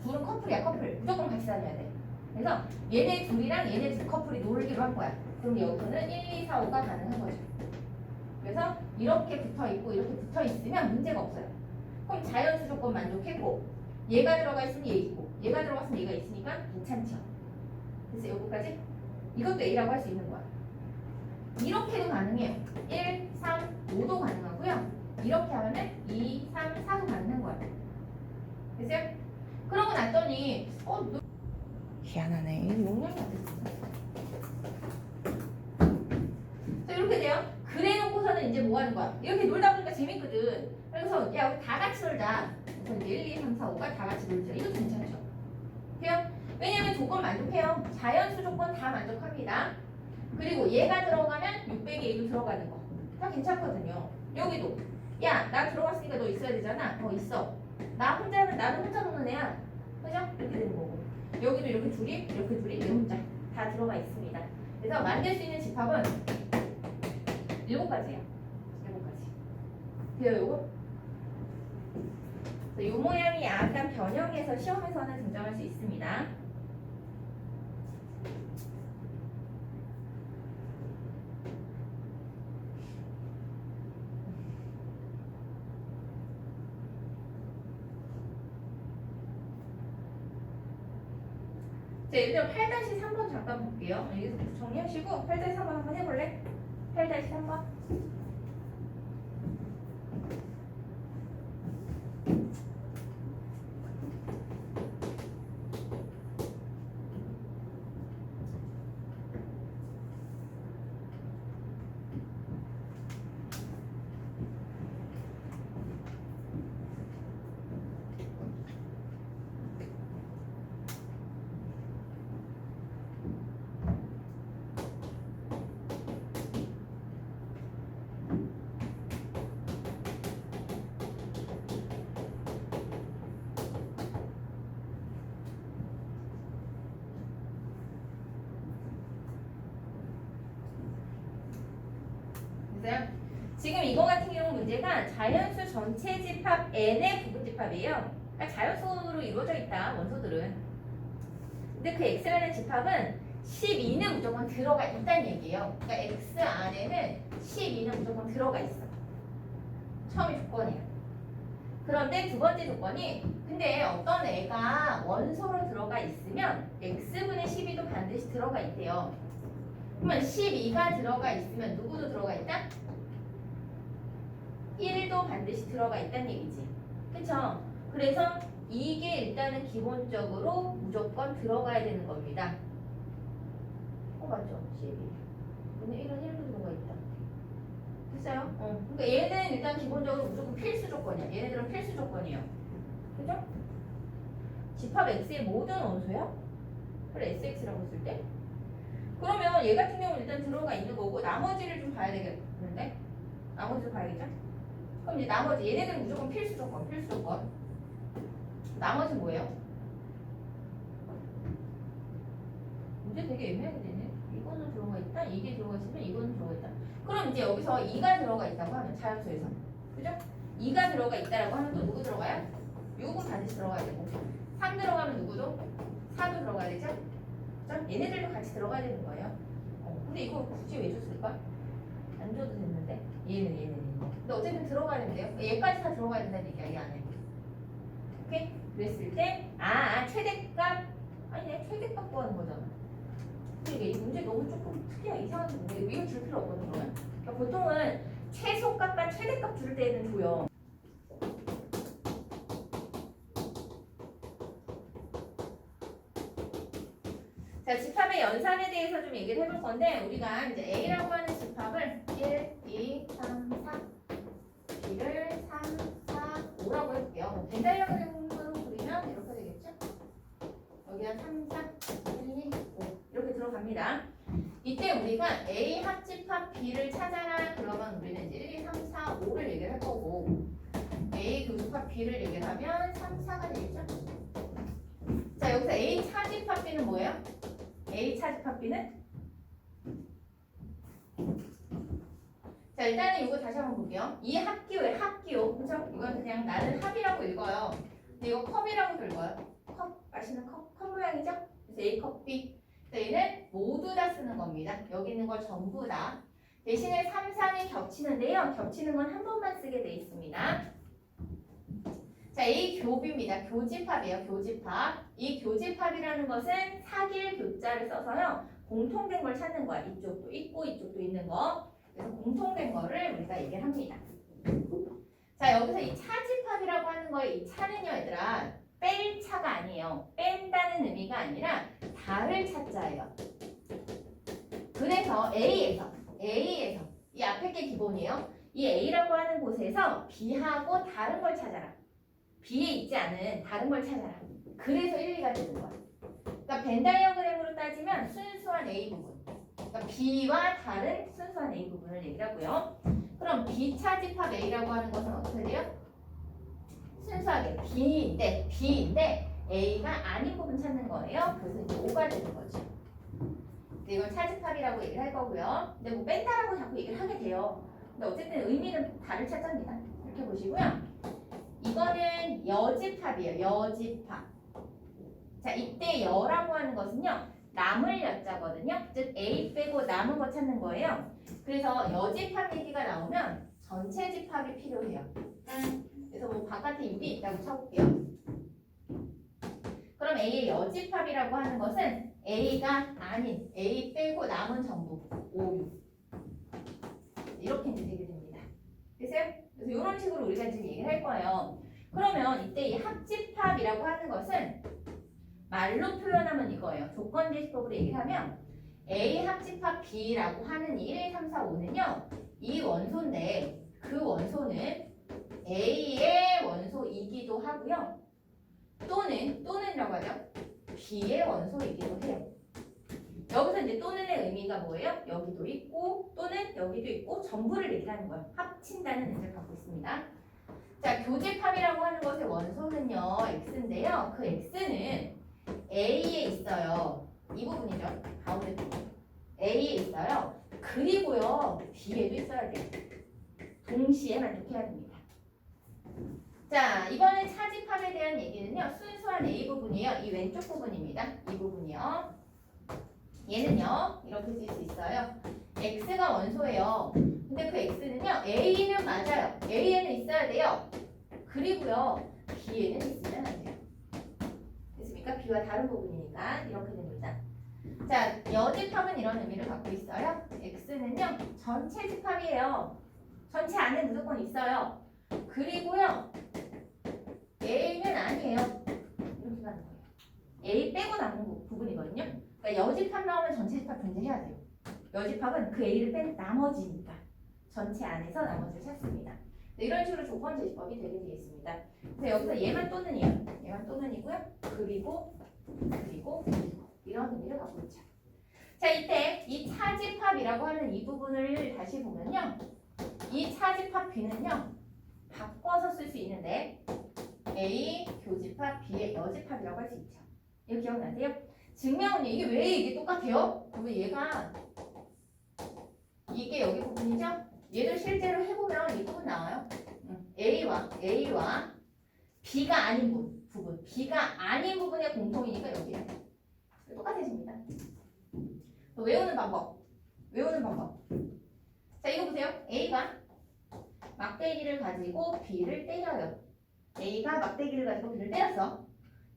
둘은 커플이야. 커플. 무조건 같이 다녀야 돼. 그래서 얘네 둘이랑 얘네 둘 커플이 놀기로 한 거야. 그럼 여기서는 1, 2, 4, 5가 가능한 거죠. 그래서 이렇게 붙어있고 이렇게 붙어있으면 문제가 없어요. 그럼 자연수 조건 만족했고 얘가 들어가 있으면 얘 있고 얘가 들어갔으면 얘가 있으니까 괜찮죠. 그래서 여기까지 이것도 A라고 할 수 있는 거야. 이렇게도 가능해요. 1, 3, 5도 가능하고요. 이렇게 하면은 2, 3, 4도 가능한 거야. 됐어요? 그러고 났더니 희한하네. 용량이 안 됐어. 자, 이렇게 돼요. 그래 놓고서는 이제 뭐 하는 거야? 이렇게 놀다 보니까 재밌거든. 그래서 야 우리 다 같이 놀자. 그래서 1, 2, 3, 4, 5가 다 같이 놀자. 이것도 괜찮죠? 돼요? 왜냐면 조건 만족해요. 자연수 조건 다 만족합니다. 그리고 얘가 들어가면 600A도 들어가는 거. 다 괜찮거든요. 여기도 야 나 들어갔으니까 너 있어야 되잖아. 있어. 나는 혼자 노는 애야. 그죠? 이렇게 되는 거고. 여기도 이렇게 둘이 얘 혼자 다 들어가 있습니다. 그래서 만들 수 있는 집합은 7가지예요. 7가지. 돼요 요거? 이 모양이 약간 변형해서 시험에서는 등장할 수 있습니다. 자, 일단 8-3번 잠깐 볼게요. 여기서 정리하시고 8-3번 한번 해볼래? 8-3번. 됐어요? 지금 이거 같은 경우 문제가 자연수 전체 집합 N의 부분 집합이에요. 그러니까 자연수로 이루어져 있다, 원소들은. 근데 그 X라는 집합은 12는 무조건 들어가 있다는 얘기예요. 그러니까 X 안에는 12는 무조건 들어가 있어. 처음이 조건이에요. 그런데 두 번째 조건이 근데 어떤 애가 원소로 들어가 있으면 X분의 12도 반드시 들어가 있대요. 그러면 12가 들어가 있으면 누구도 들어가 있다? 1도 반드시 들어가 있다는 얘기지. 그쵸? 그래서 이게 일단은 기본적으로 무조건 들어가야 되는 겁니다. 맞죠? 12. 근데 1은 1도 들어가 있다. 됐어요? 그러니까 얘는 일단 기본적으로 무조건 필수 조건이야. 얘네들은 필수 조건이에요. 그죠? 집합 X의 모든 원소야? 그래 SX라고 했을 때? 그러면 얘 같은 경우는 일단 들어가 있는 거고 나머지를 좀 봐야 되겠는데? 나머지를 봐야겠죠? 그럼 이제 나머지 얘네들은 무조건 필수 조건, 필수 조건. 나머지 뭐예요? 문제 되게 애매하게 되네. 이거는 들어가 있다, 이게 들어가 있으면 이거는 들어가 있다. 그럼 이제 여기서 2가 들어가 있다고 하면 자연수에서 그죠? 2가 들어가 있다라고 하면 또 누구 들어가요? 6은 반드시 들어가야 되고 3 들어가면 누구도? 4도 들어가야 되죠? 그죠? 얘네들도 같이 들어가야 되는 거예요. 근데 이거 굳이 왜 줬을까? 안 줘도 됐는데 얘는 근데 어쨌든 들어가야 된대요. 얘까지 다 들어가야 된다는 얘기야 이 안에. 오케이? 그랬을 때 최대값 아니네 최대값 구하는 거잖아. 근데 이 문제 너무 조금 특이하게 이상한 문제. 이거 줄 필요 없거든 그러면. 그러니까 보통은 최소값과 최대값 줄 때는 줘요. 자, 집합의 연산에 대해서 좀 얘기를 해볼 건데 우리가 이제 A라고 하는 집합을 1, 2, 3, 4 B를 3, 4, 5라고 해볼게요. 벤다이어그램으로 그리면 이렇게 되겠죠? 여기가 3, 4, 1, 2, 5 이렇게 들어갑니다. 이때 우리가 A 합집합 B를 찾아라 그러면 우리는 이제 1, 2, 3, 4, 5를 얘기를 할 거고 A 교집합 B를 얘기를 하면 3, 4가 되겠죠? 자 여기서 A 차집합 B는 뭐예요? A 차집합 B는? 자 일단은 이거 다시 한번 볼게요. 이 합기호에 합기호 그죠? 이건 그냥 나는 합이라고 읽어요. 근데 이거 컵이라고 읽어요. 컵 마시는 컵 모양이죠? 그래서 A 컵 B 얘는 모두 다 쓰는 겁니다. 여기 있는 걸 전부 다. 대신에 3, 4는 겹치는데요. 겹치는 건 한 번만 쓰게 돼 있습니다. 자, A 교비입니다. 교집합이에요. 교집합. 이 교집합이라는 것은 사길 교자를 써서요. 공통된 걸 찾는 거야. 이쪽도 있고 이쪽도 있는 거. 그래서 공통된 거를 우리가 얘기를 합니다. 자, 여기서 이 차집합이라고 하는 거의 이 차는요, 얘들아. 뺄 차가 아니에요. 뺀다는 의미가 아니라 다를 찾자예요. 그래서 A에서 이 앞에 게 기본이에요. 이 A라고 하는 곳에서 B하고 다른 걸 찾아라. B에 있지 않은 다른 걸 찾아라. 그래서 1, 2가 되는 거야. 그러니까 벤 다이어그램으로 따지면 순수한 A 부분. 그러니까 B와 다른 순수한 A 부분을 얘기하고요. 그럼 B 차집합 A라고 하는 것은 어떻게 돼요? 순수하게 B인데 A가 아닌 부분 찾는 거예요. 그래서 이제 5가 되는 거죠. 근데 이걸 차집합이라고 얘기를 할 거고요. 근데 뭐 뺀다라고 자꾸 얘기를 하게 돼요. 근데 어쨌든 의미는 다를 찾자입니다. 이렇게 보시고요. 이거는 여집합이에요. 여집합. 자, 이때 여라고 하는 것은요. 남을 여자거든요. 즉 A 빼고 남은 거 찾는 거예요. 그래서 여집합 얘기가 나오면 전체 집합이 필요해요. 그래서 뭐 바깥에 6이 있다고 쳐볼게요. 그럼 A의 여집합이라고 하는 것은 A가 아닌 A 빼고 남은 전부 5, 6 이렇게 이제 되게 됩니다. 됐어요? 그래서 이런 식으로 우리가 지금 얘기를 할 거예요. 그러면 이때 이 합집합이라고 하는 것은 말로 표현하면 이거예요. 조건제시법으로 얘기를 하면 A 합집합 B라고 하는 이 1, 2, 3, 4, 5는요. 이 원소인데 그 원소는 A의 원소이기도 하고요. 또는이라고 하죠. B의 원소이기도 해요. 여기서 이제 또는의 의미가 뭐예요? 여기도 있고 또는 여기도 있고 전부를 얘기하는 거예요. 합친다는 의미를 갖고 있습니다. 자, 교집합이라고 하는 것의 원소는요. X인데요. 그 X는 A에 있어요. 이 부분이죠. 가운데 부분. A에 있어요. 그리고요. B에도 있어야 돼요. 동시에 만족해야 됩니다. 자, 이번에 차집합에 대한 얘기는요. 순수한 A 부분이에요. 이 왼쪽 부분입니다. 이 부분이요. 얘는요. 이렇게 쓸 수 있어요. X가 원소예요. 근데 그 X는요. A는 맞아요. A에는 있어야 돼요. 그리고요. B에는 있으면 안 돼요. 됐습니까? B와 다른 부분이니까 이렇게 됩니다. 자, 여집합은 이런 의미를 갖고 있어요. X는요. 전체 집합이에요. 전체 안에 무조건 있어요. 그리고요. A는 아니에요. 이렇게 가는 거예요. A 빼고 남은 부분이거든요. 그러니까 여집합 나오면 전체 집합 존재해야 돼요. 여집합은 그 A를 뺀 나머지니까 전체 안에서 나머지를 찾습니다. 이런 식으로 조건제시법이 되게 되어 있습니다. 그래서 여기서 얘만 또는이에요. 얘만 또는 표현이고요. 그리고 이런 의미를 갖고 있죠. 자, 이때 이 차집합이라고 하는 이 부분을 다시 보면요. 이 차집합 B는요. 바꿔서 쓸 수 있는데 A 교집합 B의 여집합이라고 할 수 있죠. 이거 기억나세요? 증명은요. 이게 왜 이게 똑같아요? 그러면 얘가 이게 여기 부분이죠? 얘를 실제로 해보면 이 부분 나와요. A와 B가 아닌 부분. B가 아닌 부분의 공통이니까 여기야. 똑같아집니다. 외우는 방법. 자, 이거 보세요. A가 막대기를 가지고 B를 때려요. A가 막대기를 가지고 B를 때렸어.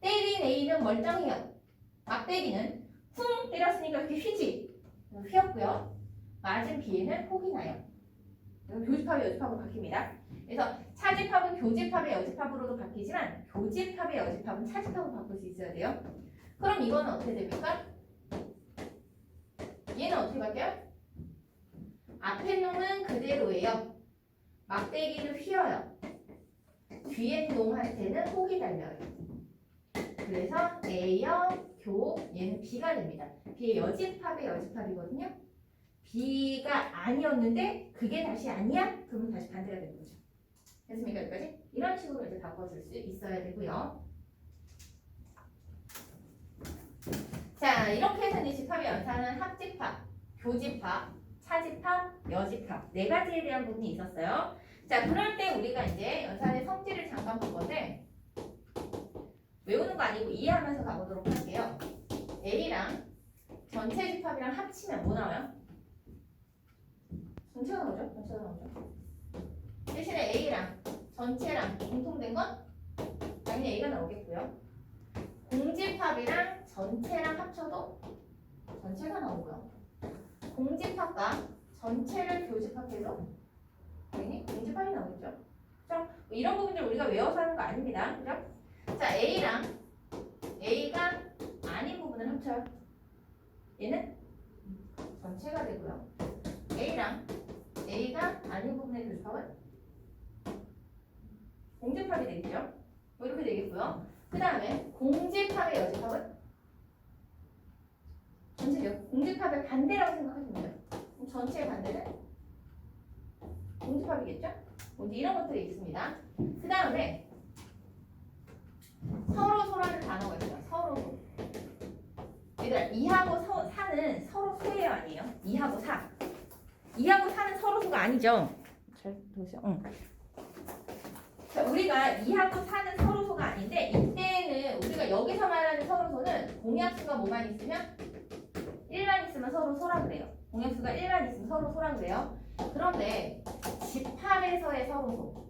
때린 A는 멀쩡해요. 막대기는 쿵 때렸으니까 이렇게 휘지. 휘었고요. 맞은 B에는 폭이 나요. 교집합이 여집합으로 바뀝니다. 그래서 차집합은 교집합의 여집합으로도 바뀌지만 교집합의 여집합은 차집합으로 바꿀 수 있어야 돼요. 그럼 이거는 어떻게 됩니까? 얘는 어떻게 바뀌어요? 앞에 놈은 그대로예요. 막대기를 휘어요. 뒤에 놈한테는 폭이 달려요. 그래서 A여 교 얘는 B가 됩니다. B의 여집합의 여집합이거든요. B가 아니었는데 그게 다시 아니야? 그러면 다시 반대가 되는 거죠. 됐습니까? 여기까지? 이런 식으로 이제 바꿔줄 수 있어야 되고요. 자, 이렇게 해서 이제 집합의 연산은 합집합, 교집합, 차집합, 여집합 네 가지에 대한 부분이 있었어요. 자, 그럴 때 우리가 이제 연산의 성질을 잠깐 볼 건데 외우는 거 아니고 이해하면서 가보도록 할게요. A랑 전체 집합이랑 합치면 뭐 나와요? 전체가 나오죠? 대신에 A랑 전체랑 공통된 건 당연히 A가 나오겠고요. 공집합이랑 전체랑 합쳐도 전체가 나오고요. 공집합과 전체를 교집합해도 당연히 공집합이 나오겠죠. 그렇죠? 이런 부분들 우리가 외워서 하는 거 아닙니다. 그죠? 자, A랑 A가 아닌 부분을 합쳐요. 얘는 전체가 되고요. A랑 A가 아닌 부분의 교집합은 공집합이 되겠죠. 이렇게 되겠고요. 그 다음에 공집합의 여집합은 전체요. 공집합의 반대라고 생각하시면 돼요. 그럼 전체의 반대는 공집합이겠죠? 이제 이런 것들이 있습니다. 그 다음에 서로소라는 단어가 있어요. 서로소. 얘들아, 2하고 4는 서로소예요, 아니에요? 2하고 4. 2하고 4는 서로소가 아니죠? 잘 보세요. 자, 우리가 2하고 4는 서로소가 아닌데 이때는 우리가 여기서 말하는 서로소는 공약수가 뭐만 있으면 1만 있으면 서로소라 그래요. 공약수가 1만 있으면 서로소라 그래요. 그런데 집합에서의 서로소는요.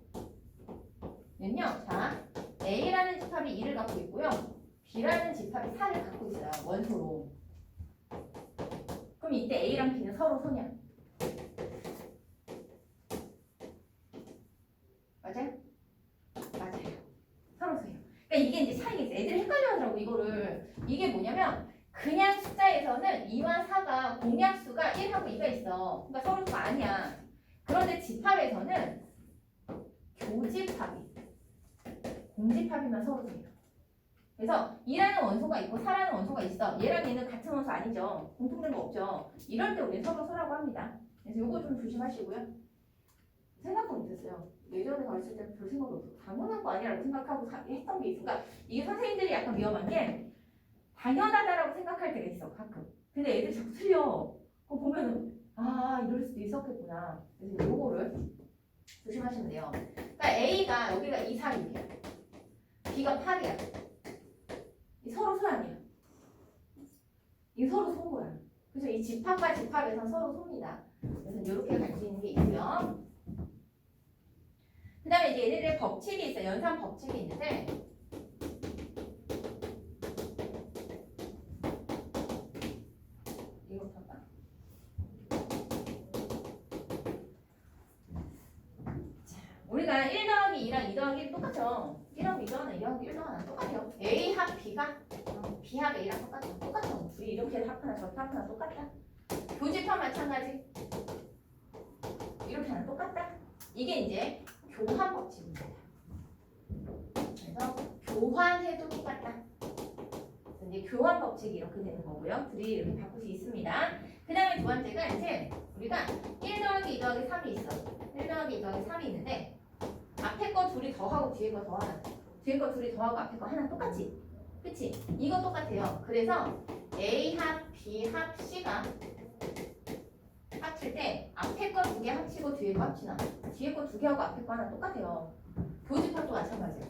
자, A라는 집합이 2를 갖고 있고요. B라는 집합이 4를 갖고 있어요. 원소로. 그럼 이때 A랑 B는 서로소냐? 맞아요? 맞아요. 서로소예요. 그러니까 이게 이제 차이가 있어요. 애들이 헷갈려하더라고 이거를. 이게 뭐냐면 그냥 숫자에서는 2와 4가 공약수가 1하고 2가 있어. 그러니까 서로소가 아니야. 그런데 집합에서는 교집합이 공집합이면 서로소예요. 그래서 2라는 원소가 있고 4라는 원소가 있어. 얘랑 얘는 같은 원소 아니죠. 공통된 거 없죠. 이럴 때 우리는 서로소라고 합니다. 그래서 요거 좀 조심하시고요. 생각도 못했어요. 예전에 가르칠 때 별 생각이 없어. 당연한 거 아니라고 생각하고 했던 게 있어. 그러니까 이게 선생님들이 약간 위험한 게 당연하다라고 생각할 때가 있어, 가끔. 근데 애들 자꾸 틀려. 그거 보면은 이럴 수도 있었겠구나. 그래서 요거를 조심하시면 돼요. 그러니까 A가 여기가 2, 4, 6이야. B가 8이야. 이 서로 소 아니야. 이 서로 소인 거야. 그래서 이 집합과 집합에선 서로 소입니다. 그래서 이렇게 갈 수 있는 게 있고요. 그 다음에 이제 얘네들의 법칙이 있어요. 연산 법칙이 있는데 이거부터 할까? 자, 우리가 1 더하기 2랑 2 더하기 1 똑같죠? 1하고 2 더하기 2 더하기 1 더하기 똑같아요. A 합 B가 B 합 A랑 똑같죠? 똑같죠? 우리 이렇게 합하나 저렇게 합하나 똑같다. 교집합 마찬가지. 이렇게 하나 똑같다. 이게 이제 교합 법칙입니다. 그래서 교환해도 똑같다. 이제 교환 법칙이 이렇게 되는 거고요. 둘이 이렇게 바꿀 수 있습니다. 그 다음에 두 번째가 이제 우리가 1 더하기 2 더하기 3이 있어. 1 더하기 2 더하기 3이 있는데 앞에 거 둘이 더하고 뒤에 거 더하나. 뒤에 거 둘이 더하고 앞에 거 하나 똑같지? 그치? 이거 똑같아요. 그래서 A 합, B 합, C가 합칠 때 앞에 거 두 개 합치고 뒤에 거 합치나? 뒤에 거 두 개하고 앞에 거 하나 똑같아요. 교집합도 마찬가지야.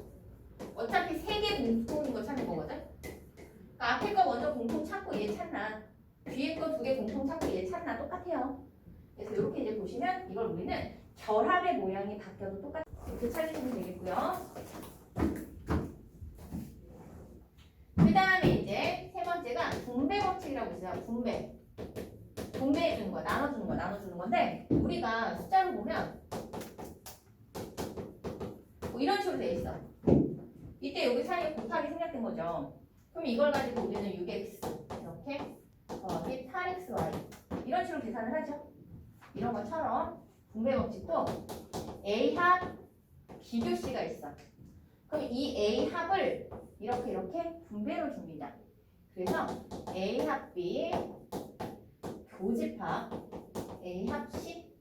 어차피 세 개 공통인 거 찾는 거거든? 그러니까 앞에 거 먼저 공통 찾고 얘 찾나? 뒤에 거 두 개 공통 찾고 얘 찾나? 똑같아요. 그래서 이렇게 이제 보시면 이걸 우리는 결합의 모양이 바뀌어도 똑같아. 이렇게 찾으시면 되겠고요. 그 다음에 이제 세 번째가 분배 법칙이라고 있어요. 분배해주는 거야. 나눠주는 건데 우리가 숫자로 보면 뭐 이런 식으로 돼 있어. 이때 여기 사이에 곱하기 생략된 거죠. 그럼 이걸 가지고 우리는 6x 이렇게 더하기 8xy 이런 식으로 계산을 하죠. 이런 것처럼 분배 법칙도 A 합 비교 C가 있어. 그럼 이 A 합을 이렇게 분배로 줍니다. 그래서 A 합 B 교집합 A 합 C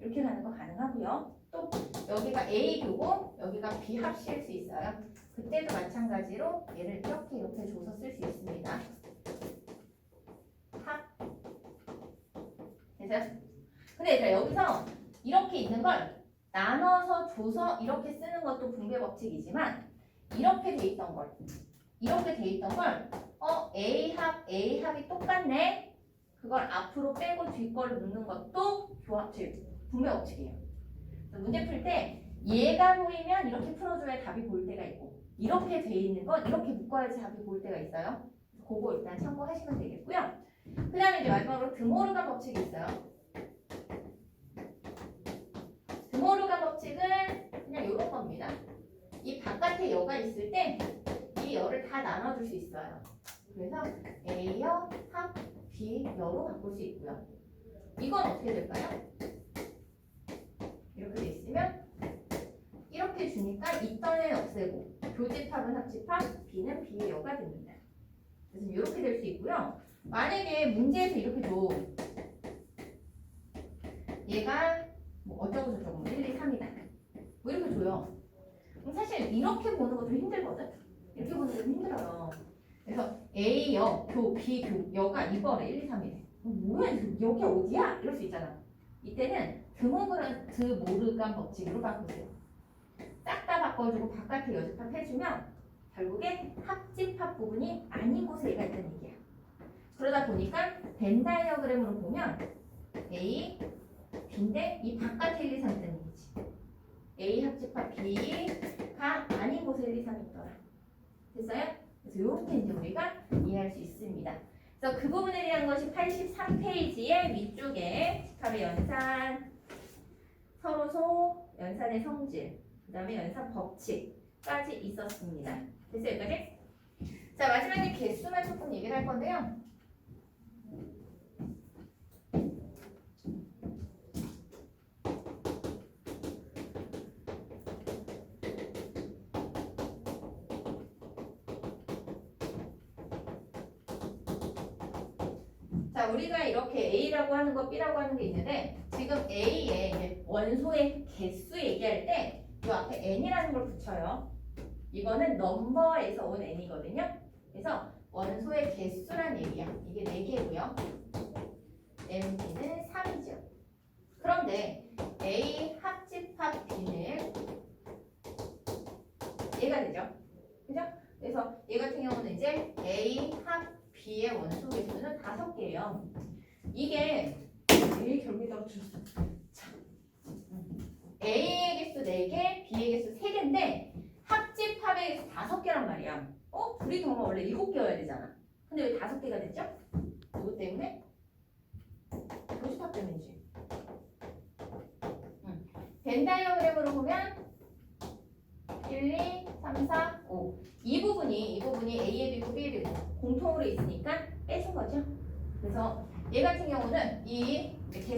이렇게 가는 거 가능하고요. 또 여기가 A 교고 여기가 B 합 C일 수 있어요. 그때도 마찬가지로 얘를 이렇게 줘서 쓸 수 있습니다. 합. 됐어요? 근데 얘들아 여기서 이렇게 있는 걸 나눠서 줘서 이렇게 쓰는 것도 분배 법칙이지만 이렇게 돼 있던 걸 A 합이 똑같네. 그걸 앞으로 빼고 뒤 거를 넣는 것도 분배 법칙이에요. 문제 풀 때 얘가 보이면 이렇게 풀어줘야 답이 보일 때가 있고 이렇게 돼 있는 건 이렇게 묶어야지 답이 보일 때가 있어요. 그거 일단 참고하시면 되겠고요. 그 다음에 이제 마지막으로 드모르간 법칙이 있어요. 드모르간 법칙은 그냥 이런 겁니다. 이 바깥에 여가 있을 때 이 여를 다 나눠줄 수 있어요. 그래서 A여 합 B여로 바꿀 수 있고요. 이건 어떻게 될까요? 이렇게 돼 있으면 이렇게 주니까 있던 애는 없애고 교집합은 합집합, B는 B의 여가 됩니다. 그래서 이렇게 될 수 있고요. 만약에 문제에서 이렇게 줘. 얘가 뭐 어쩌고 저쩌고 1, 2, 3이다. 뭐 이렇게 줘요. 그럼 사실 이렇게 보는 것도 힘들거든? 이렇게 보는 것도 힘들어요. 그래서 A 여, 교, B 교, 여가 이번에 1, 2, 3이래. 뭐야? 여기 어디야? 이럴 수 있잖아. 이때는 드모르간 법칙으로 바꾸세요. 싹 다 바꿔주고 바깥에 여집합 해주면 결국에 합집합 부분이 아닌 곳에 얘가 있다는 얘기야. 그러다 보니까 벤 다이어그램으로 보면 A, B인데 이 바깥에 1, 2, 3 있다는 얘기지. A 합집합 B가 아닌 곳에 1, 2, 3이 있더라. 됐어요? 그래서 이렇게 이제 우리가 이해할 수 있습니다. 그래서 그 부분에 대한 것이 83페이지의 위쪽에 집합의 연산, 서로소, 연산의 성질, 그 다음에 연산 법칙까지 있었습니다. 됐어요? 여기까지? 자, 마지막에 개수만 조금 얘기를 할 건데요. 자, 우리가 이렇게 A라고 하는 거, B라고 하는 게 있는데 지금 A의 이제 원소의 개수 얘기할 때 이 앞에 N이라는 걸 붙여요. 이거는 넘버에서 온 N이거든요. 그래서 원소의 개수란 얘기야. 이게 4개고요. MB는 3이죠. 그런데 A 합집합 B는 얘가 되죠. 그죠? 그래서 얘 같은 경우는 이제 A 합 B의 원소 개수는 5개예요. 이게 A 결국에 떨어뜨렸어. A의 개수 4개, B의 개수 3개인데 합집합의 개수 5개란 말이야. 둘이 더하면 원래 7개여야 되잖아. 근데 왜 5개가 됐죠? 누구 때문에? 교집합 때문이지. 벤 다이어그램으로 보면 1, 2, 3, 4, 5. 이 부분이 A의 B고 B의 B고 공통으로 있으니까 빼준 거죠. 그래서 얘 같은 경우는 이 개수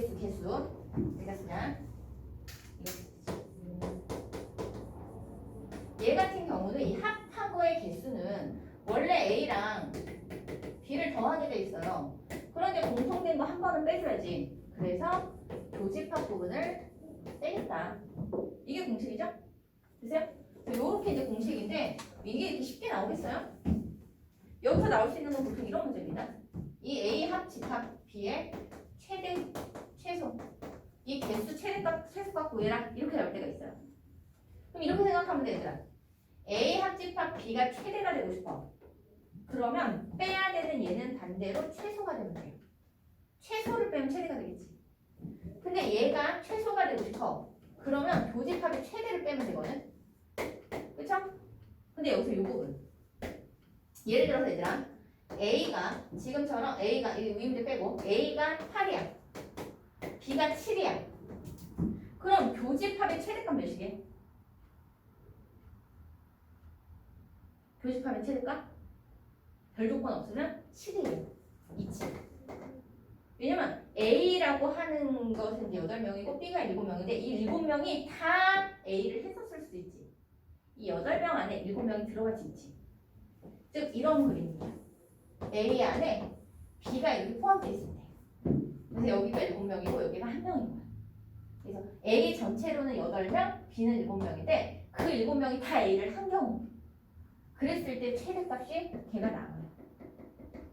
얘가 그냥 얘 같은 경우는 이 합 A랑 B를 더하게 돼 있어요. 그런데 공통된 거 한 번은 빼줘야지. 그래서 교집합 부분을 빼겠다. 이게 공식이죠? 됐어요? 요렇게 이제 공식인데 이게 이렇게 쉽게 나오겠어요? 여기서 나올 수 있는 건 보통 이런 문제입니다. 이 A 합 집합 B의 최대 최소 이 개수 최소값 구해라 이렇게 나올 때가 있어요. 그럼 이렇게 생각하면 돼 얘들아. A 합 집합 B가 최대가 되고 싶어. 그러면 빼야 되는 얘는 반대로 최소가 되면 돼요. 최소를 빼면 최대가 되겠지. 근데 얘가 최소가 되고 싶어. 그러면 교집합의 최대를 빼면 되거든. 그쵸? 근데 여기서 이 부분. 예를 들어서 얘들아. A가 지금처럼 A가 이 위문제 빼고 A가 8이야. B가 7이야. 그럼 교집합의 최대값 몇이게? 교집합의 최대값? 별 조건 없으면 7이에요. 27. 왜냐면 A라고 하는 것은 이제 8명이고 B가 7명인데 이 7명이 다 A를 했었을 수도 있지. 이 8명 안에 7명이 들어갈 수 있지. 즉 이런 그림입니다. A 안에 B가 이렇게 포함되어 있을 때. 그래서 여기가 7명이고 여기가 1명인 거야. 그래서 A 전체로는 8명, B는 7명인데 그 7명이 다 A를 한 경우 그랬을 때 최대값이 걔가 나와요.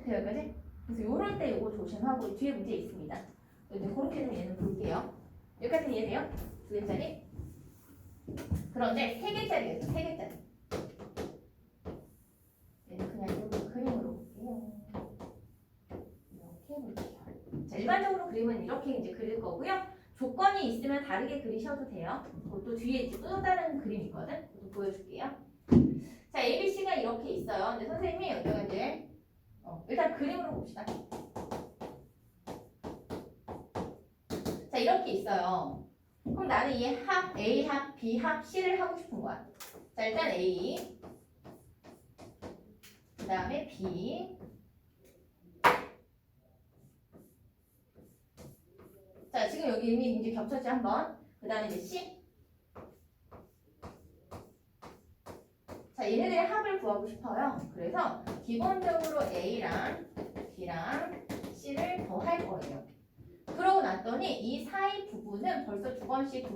돼요, 여기까지? 그래서 요럴 때 요거 조심하고 뒤에 문제 있습니다. 근데 그렇게는 얘는 볼게요. 여기까지는 이해돼요? 2개짜리? 그런데 3개짜리였어, 3개짜리. 얘는 그냥 이렇게 그림으로 볼게요. 이렇게 볼게요. 자, 일반적으로 그림은 이렇게 이제 그릴 거고요. 조건이 있으면 다르게 그리셔도 돼요. 그것도 뒤에 이제 또 다른 그림이 있거든. 그것도 보여줄게요. 자, ABC가 이렇게 있어요. 근데 선생님이 여기가 이제 일단 그림으로 봅시다. 자, 이렇게 있어요. 그럼 나는 이 합, A 합, B 합, C를 하고 싶은 거야. 자, 일단 A, 그 다음에 B, 자, 지금 여기 이미 이제 겹쳤지 한번. 그 다음에 이제 C. 자, 얘네들의 합을 구하고 싶어요. 그래서 기본적으로 A랑 B랑 C를 더할 거예요. 그러고 났더니 이 사이 부분은 벌써 두 번씩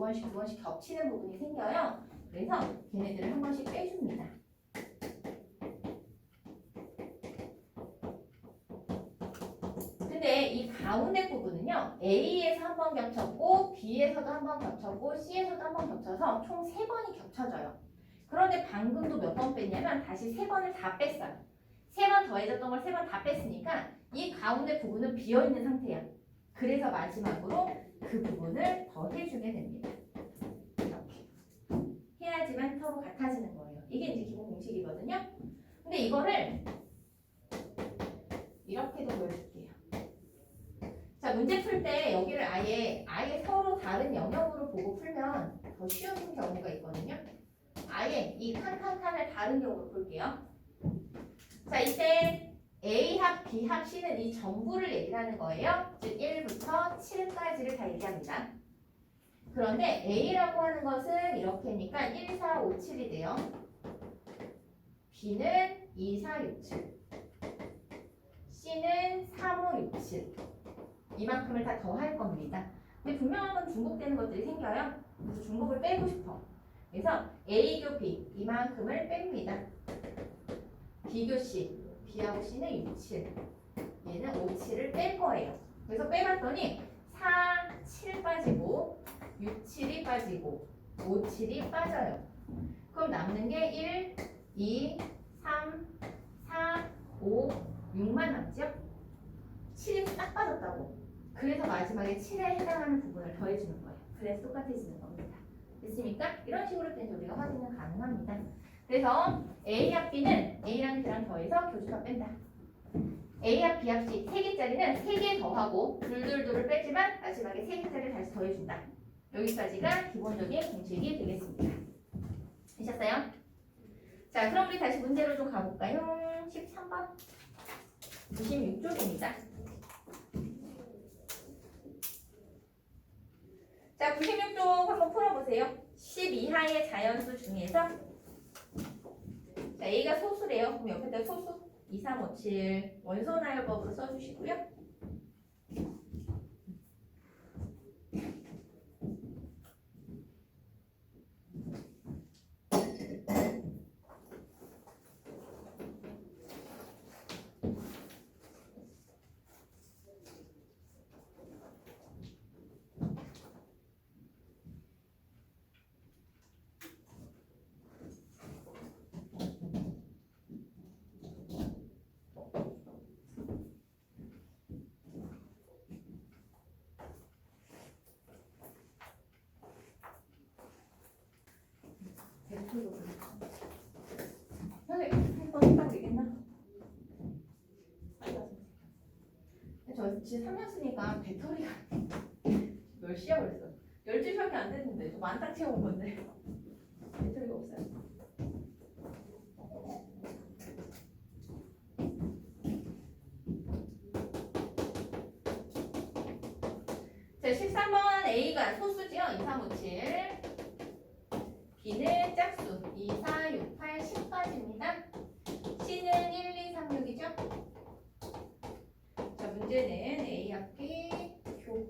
겹치는 부분이 생겨요. 그래서 걔네들을 한 번씩 빼줍니다. 근데 이 가운데 부분은요. A에서 한 번 겹쳤고 B에서도 한 번 겹쳤고 C에서도 한 번 겹쳐서 총 3번이 겹쳐져요. 그런데 방금도 몇 번 뺐냐면 다시 3번을 다 뺐어요. 3번 더해졌던 걸 3번 다 뺐으니까 이 가운데 부분은 비어있는 상태야. 그래서 마지막으로 그 부분을 더해주게 됩니다. 이렇게 해야지만 서로 같아지는 거예요. 이게 이제 기본 공식이거든요. 근데 이거를 이렇게도 보여줄게요. 자, 문제 풀 때 여기를 아예 서로 다른 영역으로 보고 풀면 더 쉬운 경우가 있거든요. 아예 이 칸칸칸을 다른 경우로 볼게요. 자, 이때 A 합, B 합, C는 이 전부를 얘기하는 거예요. 즉 1부터 7까지를 다 얘기합니다. 그런데 A라고 하는 것은 이렇게니까 1, 4, 5, 7이 돼요. B는 2, 4, 6, 7. C는 3, 5, 6, 7. 이만큼을 다 더할 겁니다. 근데 분명한 건 중복되는 것들이 생겨요. 그래서 중복을 빼고 싶어. 그래서 A교 B 이만큼을 뺍니다. B교 C, B하고 C는 6, 7. 얘는 5, 7을 뺄 거예요. 그래서 빼봤더니 4, 7 빠지고 6, 7이 빠지고 5, 7이 빠져요. 그럼 남는 게 1, 2, 3, 4, 5, 6만 남죠? 7이 딱 빠졌다고. 그래서 마지막에 7에 해당하는 부분을 더해주는 거예요. 그래서 똑같아지는 겁니다. 됐습니까? 이런 식으로 된 우리가 확인은 가능합니다. 그래서 A 합 B는 A랑 B랑 더해서 교집합 뺀다. A 합 B 합 C 3개짜리는 3개 더하고 둘둘둘을 빼지만 마지막에 3개짜리를 다시 더해준다. 여기까지가 기본적인 공식이 되겠습니다. 되셨어요? 자, 그럼 우리 다시 문제로 좀 가볼까요? 13번 96쪽입니다. 자, 96쪽 한번 풀어보세요. 10 이하의 자연수 중에서 자, A가 소수래요. 그럼 옆에다 소수 2357 원소 나열법으로 써주시고요. 선생님, 한번 해봐도 되겠나? 저 지금 3년 쓰니까 배터리가 몇 시야 그랬어? 12시밖에 안 됐는데 저 만땅 채운 건데 배터리가 없어요. 자, 13번 A가 소수지요. 2357 B는 짝수 2, 4, 6, 8, 10까지입니다. C는 1, 2, 3, 6이죠. 자, 문제는 A 합기 교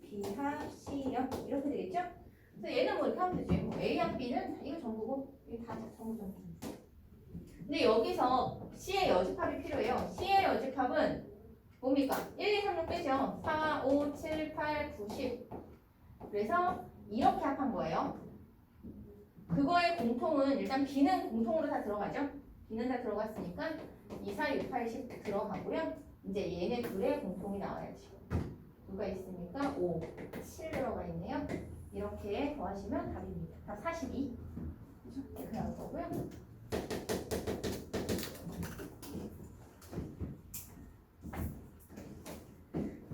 B 합 C요. 이렇게 되겠죠? 그래서 얘는 뭐 이렇게 하면 되지. 뭐 A 합 B는 이거 전부고 이거 다 전부. 근데 여기서 C의 여집합이 필요해요. C의 여집합은 뭡니까? 1, 2, 3, 6 빼죠. 4, 5, 7, 8, 9, 10. 그래서 이렇게 합한 거예요. 그거의 공통은 일단 B는 공통으로 다 들어가죠. B는 다 들어갔으니까 2, 4, 6, 8, 10 들어가고요. 이제 얘네 둘의 공통이 나와야지. 누가 있습니까? 5, 7 들어가 있네요. 이렇게 더하시면 답입니다. 답 42. 이렇게 나올 거고요.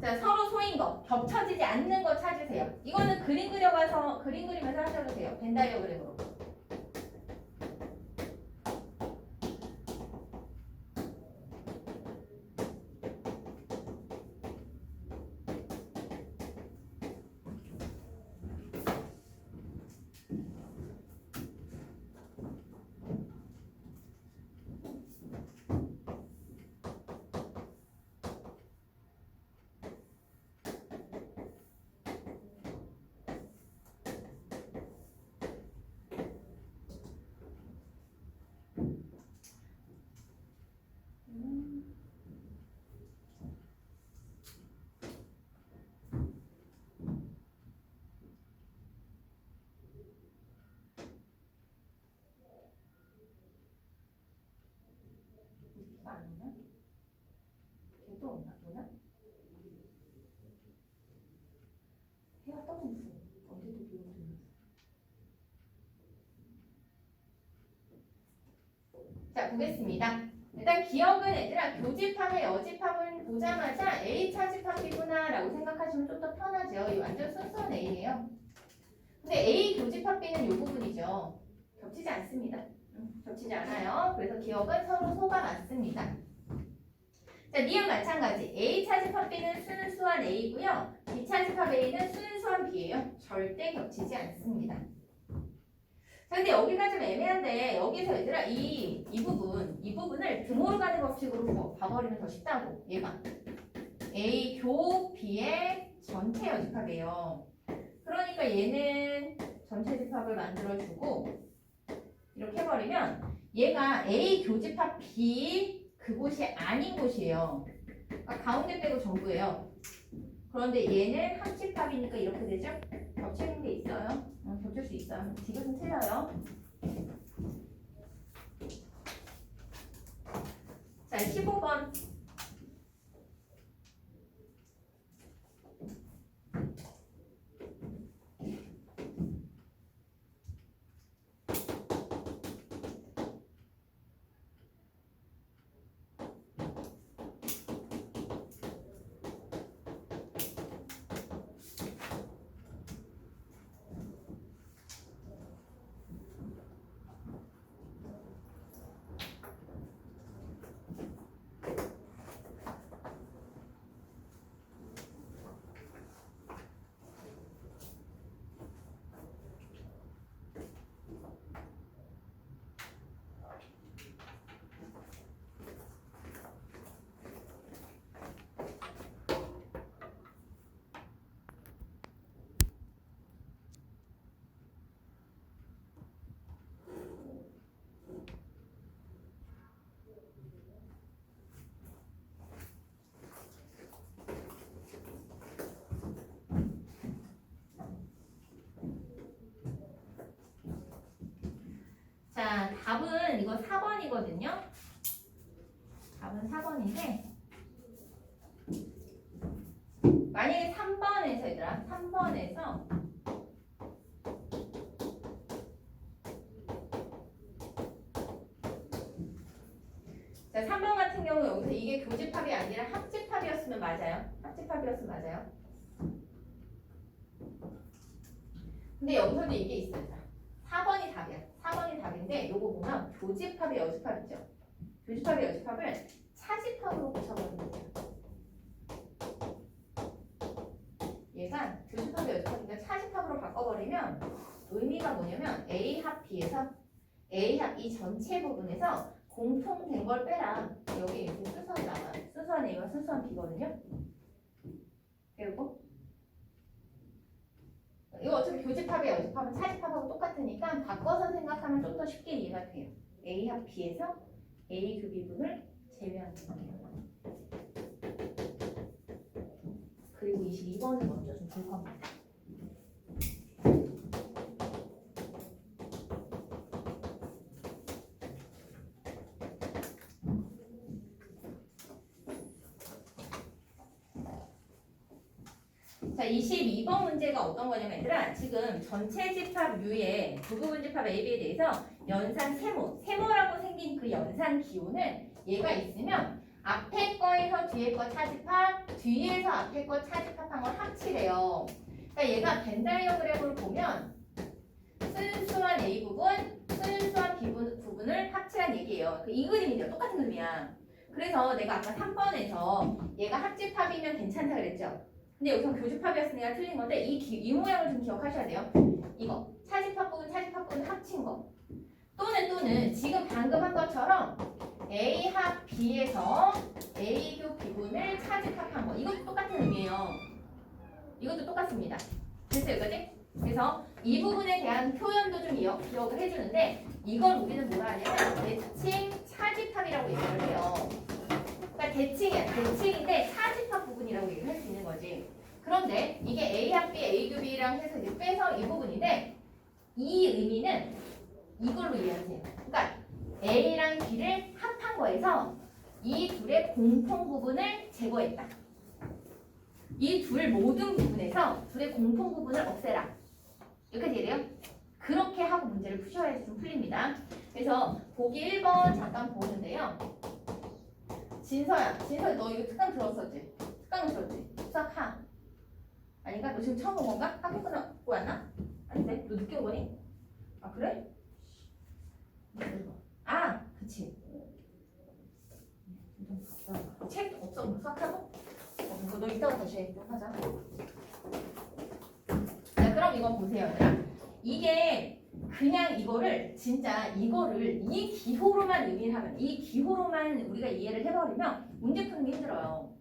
자, 서로 소인 거, 겹쳐지지 않는 거 찾으세요. 이거는 그림 그리면서 하셔도 돼요. 벤 다이어그램으로. 아니면 걔또 없나? 뭐나? 해가 떠는 있어. 언제도 비 오는. 자, 보겠습니다. 일단 기억은 얘들아 교집합의 여집합을 보자마자 A 차집합이구나 라고 생각하시면 좀 더 편하죠. 이 완전 순수한 A예요. 근데 A 교집합 B는 이 부분이죠. 겹치지 않습니다. 겹치지 않아요. 그래서 기억은 서로 소가 맞습니다. 자, 니은 마찬가지. A 차집합 B는 순수한 A고요. B 차집합 A는 순수한 B예요. 절대 겹치지 않습니다. 자, 근데 여기가 좀 애매한데 여기서 얘들아 이 부분을 등호로 가는 법칙으로 봐버리면 더 쉽다고. 얘가 A 교 B의 전체 여집합이에요. 그러니까 얘는 전체 집합을 만들어주고 이렇게 해버리면 얘가 A 교집합 B 그곳이 아닌 곳이에요. 그러니까 가운데 빼고 전부예요. 그런데 얘는 합집합이니까 이렇게 되죠? 겹치는 게 있어요. 겹칠 수 있어요. 지금은 틀려요. 자, 15번. 답은 이거 4번이거든요. 답은 4번인데 만약에 3번에서 얘들아 3번에서 자 3번 같은 경우 여기서 이게 교집합이 아니라 합집합이었으면 맞아요. 합집합이었으면 맞아요. 근데 여기서도 이게 있어요. 4번이 답이야. 4번이 답인데 요거 보면 교집합이 여집합 있죠. 교집합이 여집합을 차집합으로 고쳐버리는 거예요. 얘가 교집합이 여집합인데 차집합으로 바꿔버리면 의미가 뭐냐면 A 합 B에서 A 합 이 전체 부분에서 공통된 걸 빼라. 여기 이렇게 순서가 나와요. 순서한 A와 순서한 B거든요. 그리고 이거 어차피 교집합의 여집합은 차집합하고 똑같으니까 바꿔서 생각하면 좀 더 쉽게 이해가 돼요. A 합 B에서 A 그 비분을 제외하는 거예요. 그리고 22번을 먼저 좀 볼 겁니다. 자, 22번 문제가 어떤 거냐면 얘들아 지금 전체 집합 U의 부부분 집합 AB에 대해서 연산 세모라고 생긴 그 연산 기호는 얘가 있으면 앞에 거에서 뒤에 거 차집합, 뒤에서 앞에 거 차집합한 걸 합치래요. 그러니까 얘가 벤 다이어그램을 보면 순수한 A 부분, 순수한 B 부분을 합치란 얘기예요. 이 그림이죠. 똑같은 그림이야. 그래서 내가 아까 3번에서 얘가 합집합이면 괜찮다 그랬죠. 근데 여기서 교집합이었으니까 틀린 건데 이 모양을 좀 기억하셔야 돼요. 이거 차집합 부분 합친 거 또는 지금 방금 한 것처럼 A 합 B에서 A 교 B분을 차집합한 거 이것도 똑같은 의미예요. 이것도 똑같습니다. 됐어요 여기까지? 그래서 이 부분에 대한 표현도 좀 기억을 해주는데 이걸 우리는 뭐라 하냐면 대칭 차집합이라고 얘기를 해요. 그러니까 대칭인데 차집합 부분이라고 얘기를 할 수 있는 거지. 그런데 이게 A 합 B, A 교 B랑 해서 이제 빼서 이 부분인데 이 의미는 이걸로 이해하세요. 그러니까 A랑 B를 합한 거에서 이 둘의 공통 부분을 제거했다. 이 둘 모든 부분에서 둘의 공통 부분을 없애라. 여기까지 이해돼요? 그렇게 하고 문제를 푸셔야지 좀 풀립니다. 그래서 보기 1번 잠깐 보는데요. 진서야 너 이거 특강 들었었지? 특강 들었지? 수학하 아닌가? 너 지금 처음 온 건가? 학교 끝나고 왔나? 아닌데? 너 늦게 온 거니? 아 그래? 아 그치 책 없어? 수학하고? 너 이따가 다시 하자. 자 그럼 이거 보세요 얘들아. 이게 그냥 이거를 진짜 이거를 이 기호로만 의미를 하면 이 기호로만 우리가 이해를 해버리면 문제 푸는 게 힘들어요.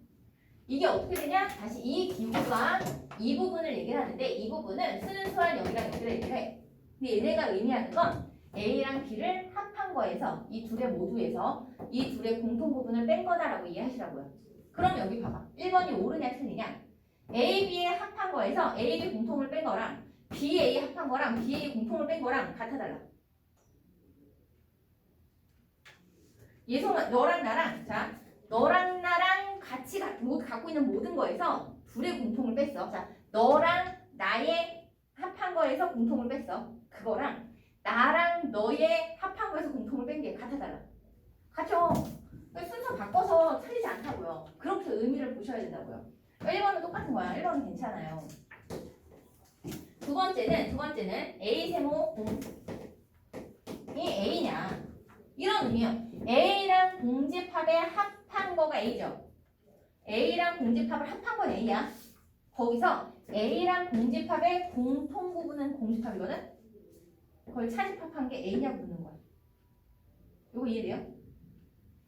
이게 어떻게 되냐? 다시 이 기호가 이 부분을 얘기를 하는데 이 부분은 순수한 여기랑 여기를 얘기를 해. 근데 얘네가 의미하는 건 A랑 B를 합한 거에서 이 둘의 모두에서 이 둘의 공통 부분을 뺀 거다라고 이해하시라고요. 그럼 여기 봐봐. 1번이 옳으냐 틀리냐? A, B에 합한 거에서 A, B 공통을 뺀 거랑 B, A 합한 거랑 B, A 공통을 뺀 거랑 같아달라. 예송아 너랑 나랑 자 너랑 나랑 같이 갖고 있는 모든 거에서 둘의 공통을 뺐어. 자 너랑 나의 합한 거에서 공통을 뺐어. 그거랑 나랑 너의 합한 거에서 공통을 뺀 게 같아달라. 같죠? 순서 바꿔서 틀리지 않다고요. 그렇게 의미를 보셔야 된다고요. 1번은 똑같은 거야. 1번은 괜찮아요. 두 번째는 A 세모 공이 A냐 이런 의미요. A랑 공집합에 합한 거가 A죠. A랑 공집합을 합한 건 A야. 거기서 A랑 공집합의 공통 부분은 공집합이거든. 그걸 차집합한 게 A냐고 묻는 거야. 이거 이해돼요?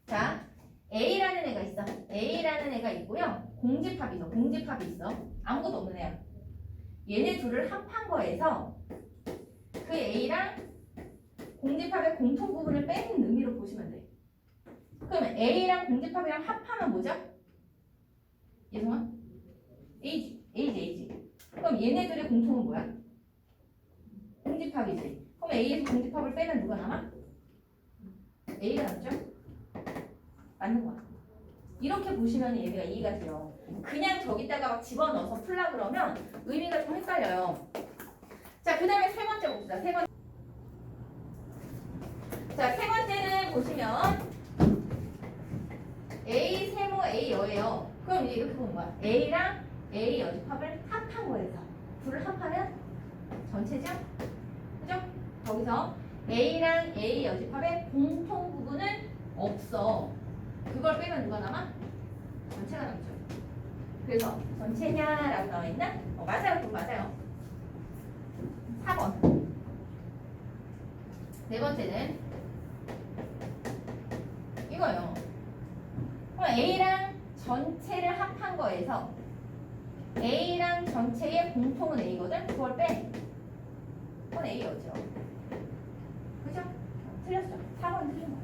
자, A라는 애가 있어. A라는 애가 있고요. 공집합이 있어. 아무것도 없는 애야. 얘네 둘을 합한 거에서 그 A랑 공집합의 공통 부분을 빼는 의미로 보시면 돼. 그러면 A랑 공집합이랑 합하면 뭐죠? 예송아? A지. 그럼 얘네들의 공통은 뭐야? 공집합이지. 그럼 A에서 공집합을 빼면 누가 남아? A가 남죠? 맞는 거야. 이렇게 보시면 얘가 이해가 돼요. 그냥 저기다가 막 집어넣어서 풀라 그러면 의미가 좀 헷갈려요. 자, 그 다음에 세 번째 봅시다. 자, 세 번째는 보시면 A 세모 A 여예요. 그럼 이제 이렇게 보는 거야. A랑 A 여집합을 합한 거에서 둘을 합하면 전체죠? 그죠? 거기서 A랑 A 여집합의 공통 부분은 없어. 그걸 빼면 누가 남아? 전체가 남죠. 그래서 전체냐라고 나와 있나? 맞아요. 그럼 맞아요. 4번. 네 번째는 이거요. 그럼 A랑 전체를 합한 거에서 A랑 전체의 공통은 A거든? 그걸 빼. 그건 A였죠. 그죠? 틀렸죠? 4번 틀린 거.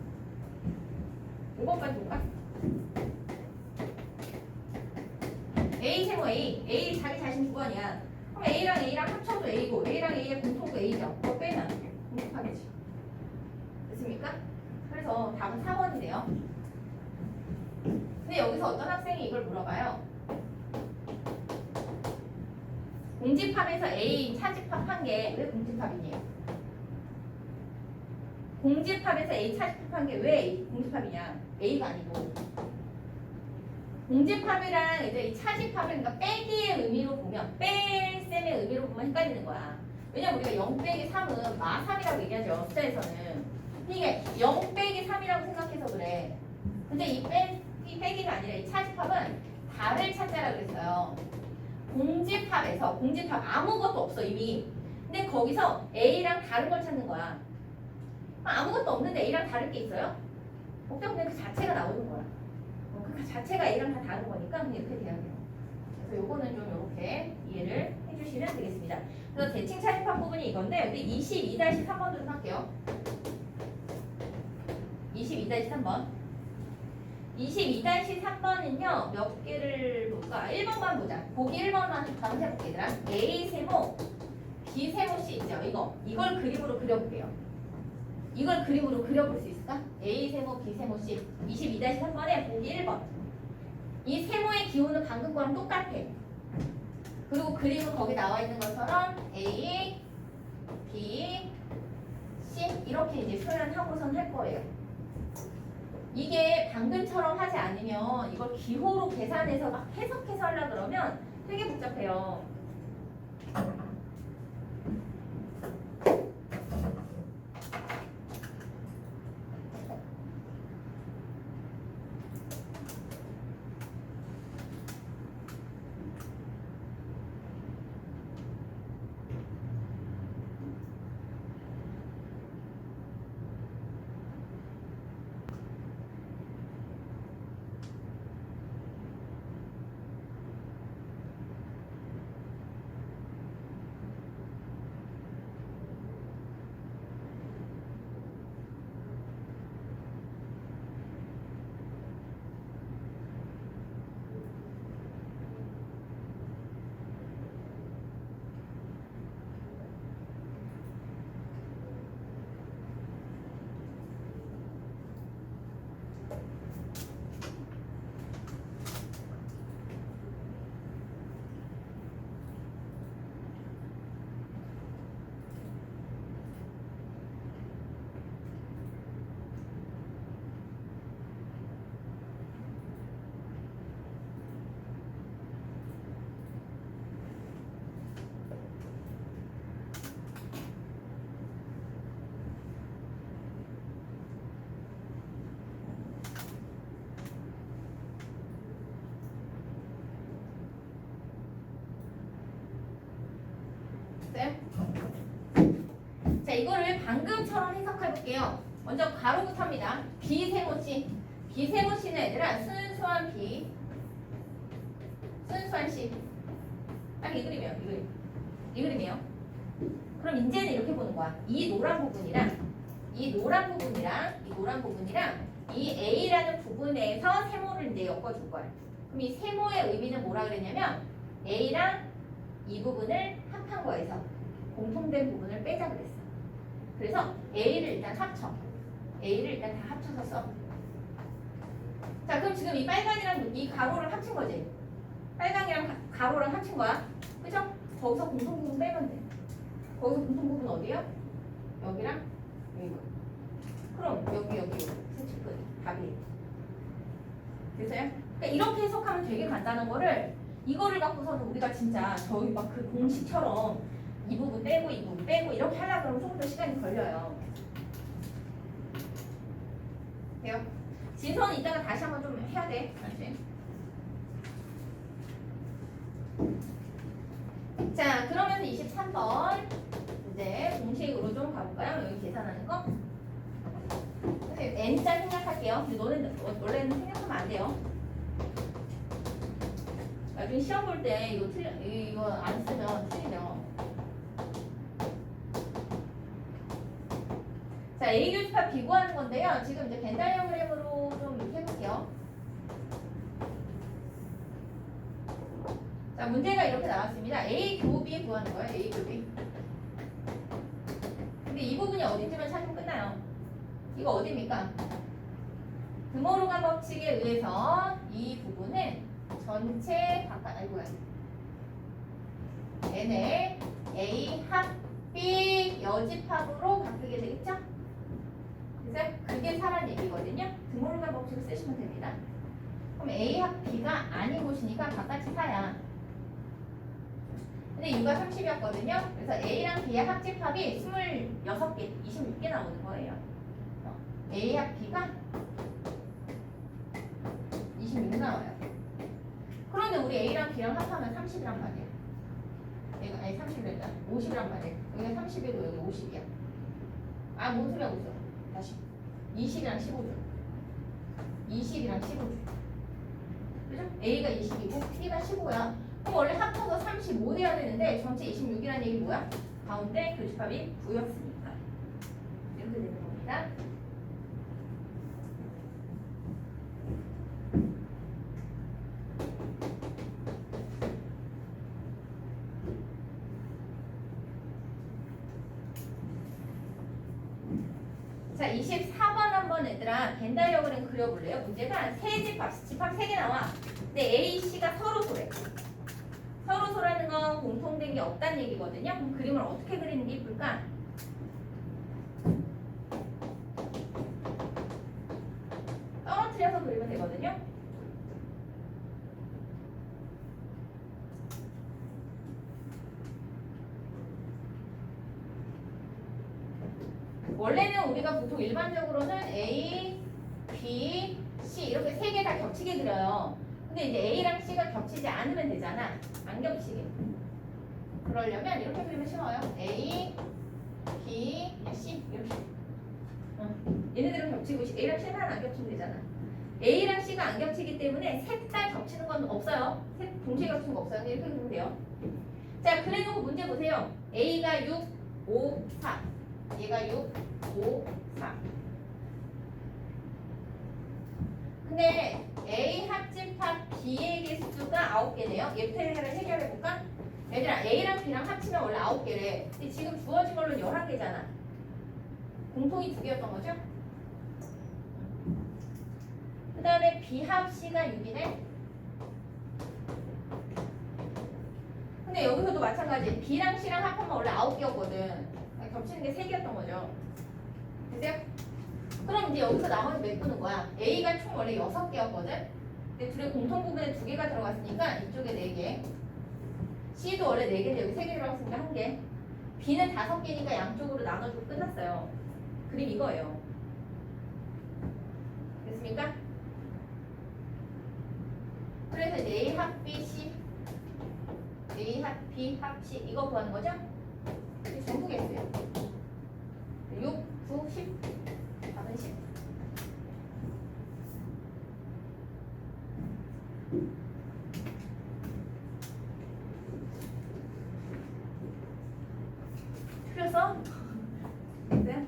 5번까지 볼까? A 세모 A 자기 자신 9번이야. 그럼 A랑 합쳐도 A고 A랑 A의 공통도 A죠. 그거 빼면 공통하겠지. 됐습니까? 그래서 답은 4번이네요. 근데 여기서 어떤 학생이 이걸 물어봐요. 공집합에서 A 차집합한 게 왜 공집합이니? 공집합에서 A 차집합한 게 왜 공집합이냐? A가 아니고. 공집합이랑 이제 이 차집합을 그러니까 빼기의 의미로 보면 뺄 셈의 의미로 보면 헷갈리는 거야. 왜냐면 우리가 0 빼기 3은 마3이라고 얘기하죠. 숫자에서는. 이게 0 빼기 3이라고 생각해서 그래. 근데 이 빼기가 아니라 이 차집합은 달을 찾자라고 그랬어요. 공집합에서 공집합 아무것도 없어 이미. 근데 거기서 A랑 다른 걸 찾는 거야. 아무것도 없는데 A랑 다른 게 있어요? 없다 보면 그 자체가 나오는 거야. 그 자체가 A랑 다 다른 거니까 그냥 이렇게 돼야 돼요. 그래서 요거는 좀 이렇게 이해를 해주시면 되겠습니다. 그래서 대칭 차집합 부분이 이건데 우리 22-3번도 좀 할게요. 22-3번. 22-3번은요 몇 개를 볼까? 1번만 보자. 보기 1번만 한번 해볼게 얘들아. A 세모 B 세모 C 있죠? 이걸 그림으로 그려볼게요. 이걸 그림으로 그려볼 수 있을까? A 세모 B 세모 C 22-3번에 보기 1번. 이 세모의 기호는 방금 거랑 똑같아. 그리고 그림은 거기 나와 있는 것처럼 A, B, C 이렇게 이제 표현하고선 할 거예요. 이게 방금처럼 하지 않으면 이걸 기호로 계산해서 막 해석해서 하려고 그러면 되게 복잡해요. 자, 이거를 방금처럼 해석해 볼게요. 먼저 가로부터 합니다. B 세모씨. B 세모씨는 얘들아 순수한 B, 순수한 C. 딱 이 그림이에요. 이 그림. 이 그림이에요. 그럼 이제는 이렇게 보는 거야. 이 노란 부분이랑 이 노란 부분이랑 이 A라는 부분에서 세모를 이제 엮어줄 거야. 그럼 이 세모의 의미는 뭐라 그랬냐면 A랑 이 부분을 합한 거에서 공통된 부분을 빼자 그랬어. 그래서 A를 일단 합쳐. A를 일단 다 합쳐서 써. 자, 그럼 지금 이 빨간이랑 이 가로를 합친 거지? 빨강이랑 가로랑 합친 거야. 그죠? 거기서 공통부분 빼면 돼. 거기서 공통부분 어디야? 여기랑 여기고. 그럼 여기 세칠 끝. 답이. 됐어요? 그러니까 이렇게 해석하면 되게 간단한 거를 이거를 갖고서는 우리가 진짜 저희 막 그 공식처럼 이 부분 빼고 이 부분 빼고 이렇게 하려고 그러면 조금 더 시간이 걸려요. 돼요? 진서는 이따가 다시 한번 좀 해야 돼. 알지? 자, 그러면서 23번 이제 공식으로 좀 가볼까요? 여기 계산하는 거. N자 생각할게요. 근데 너는 원래는 생각하면 안 돼요. 나중에 시험 볼 때 이거 안 쓰면 틀리죠. 자, A 교집합 비교하는 건데요. 지금 이제 벤 다이어그램으로 좀 이렇게 해볼게요. 자, 문제가 이렇게 나왔습니다. A 교비 구하는 거예요. A 교비. 근데 이 부분이 어디쯤에 찾으면 끝나요. 이거 어디입니까? 드모르간 법칙에 의해서 이 부분은 전체 바깥 아이고야. N의 A 합 B 여집합으로 바꾸게 되겠죠? 그래서 그게 사란 얘기거든요. 드모르간 법칙을 쓰시면 됩니다. 그럼 A 합 B가 아닌 곳이니까 바깥이 4야. 근데 U가 30이었거든요. 그래서 A랑 B의 합집합이 26개, 26개 나오는 거예요. A 합 B가 26 나와요. 그런데 우리 A랑 B랑 합하면 30이란 말이에요. 얘가 아니 30이랬다. 50이란 말이에요. 여기가 30이고 여기 50이야. 아, 뭔 소리 하고 있어. 다시. 20이랑 15죠. 20이랑 15죠. 그죠? A가 20이고 B가 15야. 그럼 원래 합쳐서 35 돼야 되는데 전체 26이라는 얘기 뭐야? 가운데 교집합이 9였으니까. 이렇게 되는 겁니다. 자, 24번 한번 얘들아 벤 다이어그램 그려볼래요? 문제가 세 집합 3개 나와. 근데 A, C가 서로 소래. 서로 소라는 건 공통된 게 없다는 얘기거든요. 그럼 그림을 어떻게 그리는 게 이쁠까? 떨어뜨려서 그리면 되거든요. 원래는 우리가 보통 일반적으로는 A, B, C 이렇게 3개 다 겹치게 그려요. 근데 이제 A랑 C가 겹치지 않으면 되잖아. 안 겹치게. 그러려면 이렇게 그리면 쉬워요. A, B, C 이렇게. 얘네들은 겹치고 A랑 C는 안 겹치면 되잖아. A랑 C가 안 겹치기 때문에 셋 다 겹치는 건 없어요. 셋 동시에 겹치는 거 없어요. 이렇게 그리면 돼요. 자, 그래놓고 문제 보세요. A가 6, 5, 4. 얘가 6, 5, 4. 근데 A 합집합 B의 개수가 9개네요. 얘부터 해결해볼까? 얘들아, A랑 B랑 합치면 원래 9개래. 근데 지금 주어진 걸로는 11개잖아. 공통이 2개였던 거죠? 그 다음에 B 합 C가 6이네. 근데 여기서도 마찬가지. B랑 C랑 합하면 원래 9개였거든. 겹치는 게 3개였던 거죠. 됐어요? 그럼 이제 여기서 나머지 메꾸는 거야. A가 총 원래 6개였거든. 근데 둘의 공통 부분에 2개가 들어갔으니까 이쪽에 4개. C도 원래 4개인데 여기 3개 들어갔으니까 1개. B는 5개니까 양쪽으로 나눠주고 끝났어요. 그림 이거예요. 됐습니까? 그래서 이제 A 합 B C, A 합 B 합 C 이거 구하는 거죠? 이게 전부 개수예요. 6, 9, 10. 답은 10. 그래서 네.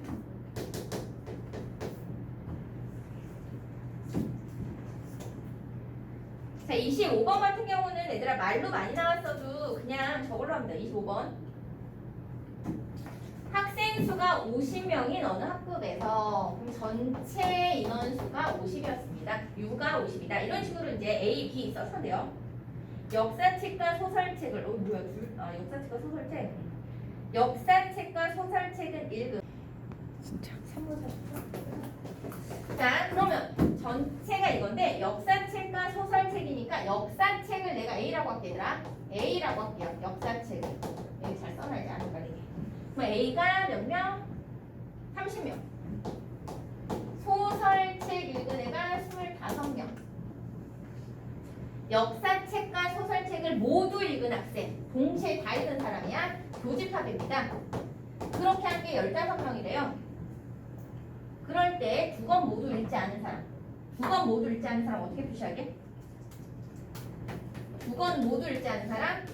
자, 25번 같은 경우는 얘들아 말로 많이 나왔어도 그냥 저걸로 합니다. 25번. 학생 수가 50명인 어느 학급에서 그럼 전체 인원수가 50이었습니다. U가 50이다. 이런 식으로 이제 A, B 써서 돼요. 역사책과 소설책을 뭐야 역사책과 소설책. 역사책과 소설책은 1급. 진짜. 3분 40분. 자, 그러면 전체가 이건데 역사책과 소설책이니까 역사책을 내가 A라고 할게 얘들아. A라고 할게요. 역사책을. 여기 잘 써놔야지 안 헷갈리게. 그럼 A가 몇 명? 30명. 소설책 읽은 애가 25명. 역사책과 소설책을 모두 읽은 학생, 동시에 다 읽은 사람이야 교집합입니다. 그렇게 한 게 15명이래요. 그럴 때 두 권 모두 읽지 않은 사람, 두 권 모두 읽지 않은 사람 어떻게 표시하게? 두 권 모두 읽지 않은 사람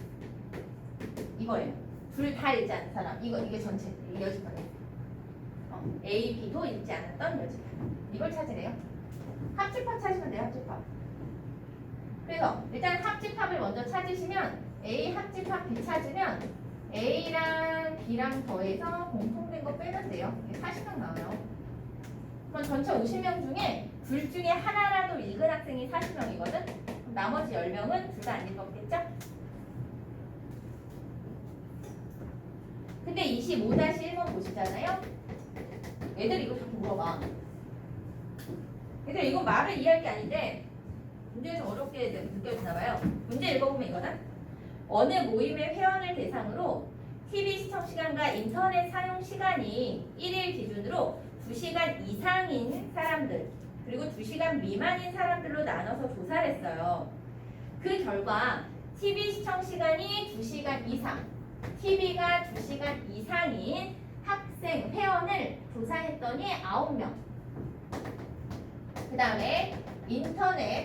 이거예요. 둘 다 읽지 않은 사람 이게 전체 이 여집합이에요. A, B도 읽지 않았던 여집합. 이걸 찾으래요. 합집합 찾으면 돼요. 합집합. 그래서 일단 합집합을 먼저 찾으시면 A 합집합 B 찾으면 A랑 B랑 더해서 공통된 거 빼면 돼요. 이게 40명 나와요. 그럼 전체 50명 중에 둘 중에 하나라도 읽은 학생이 40명이거든? 그럼 나머지 10명은 둘 다 안 읽었겠죠? 근데 25-1번 보시잖아요? 얘들 이거 자꾸 물어봐. 얘들 이거 말을 이해할 게 아닌데 문제에서 어렵게 느껴지나봐요. 문제 읽어보면 이거다. 어느 모임의 회원을 대상으로 TV 시청 시간과 인터넷 사용 시간이 1일 기준으로 2시간 이상인 사람들 그리고 2시간 미만인 사람들로 나눠서 조사를 했어요. 그 결과 TV 시청 시간이 2시간 이상, TV가 2시간 이상인 학생 회원을 조사했더니 9명. 그 다음에 인터넷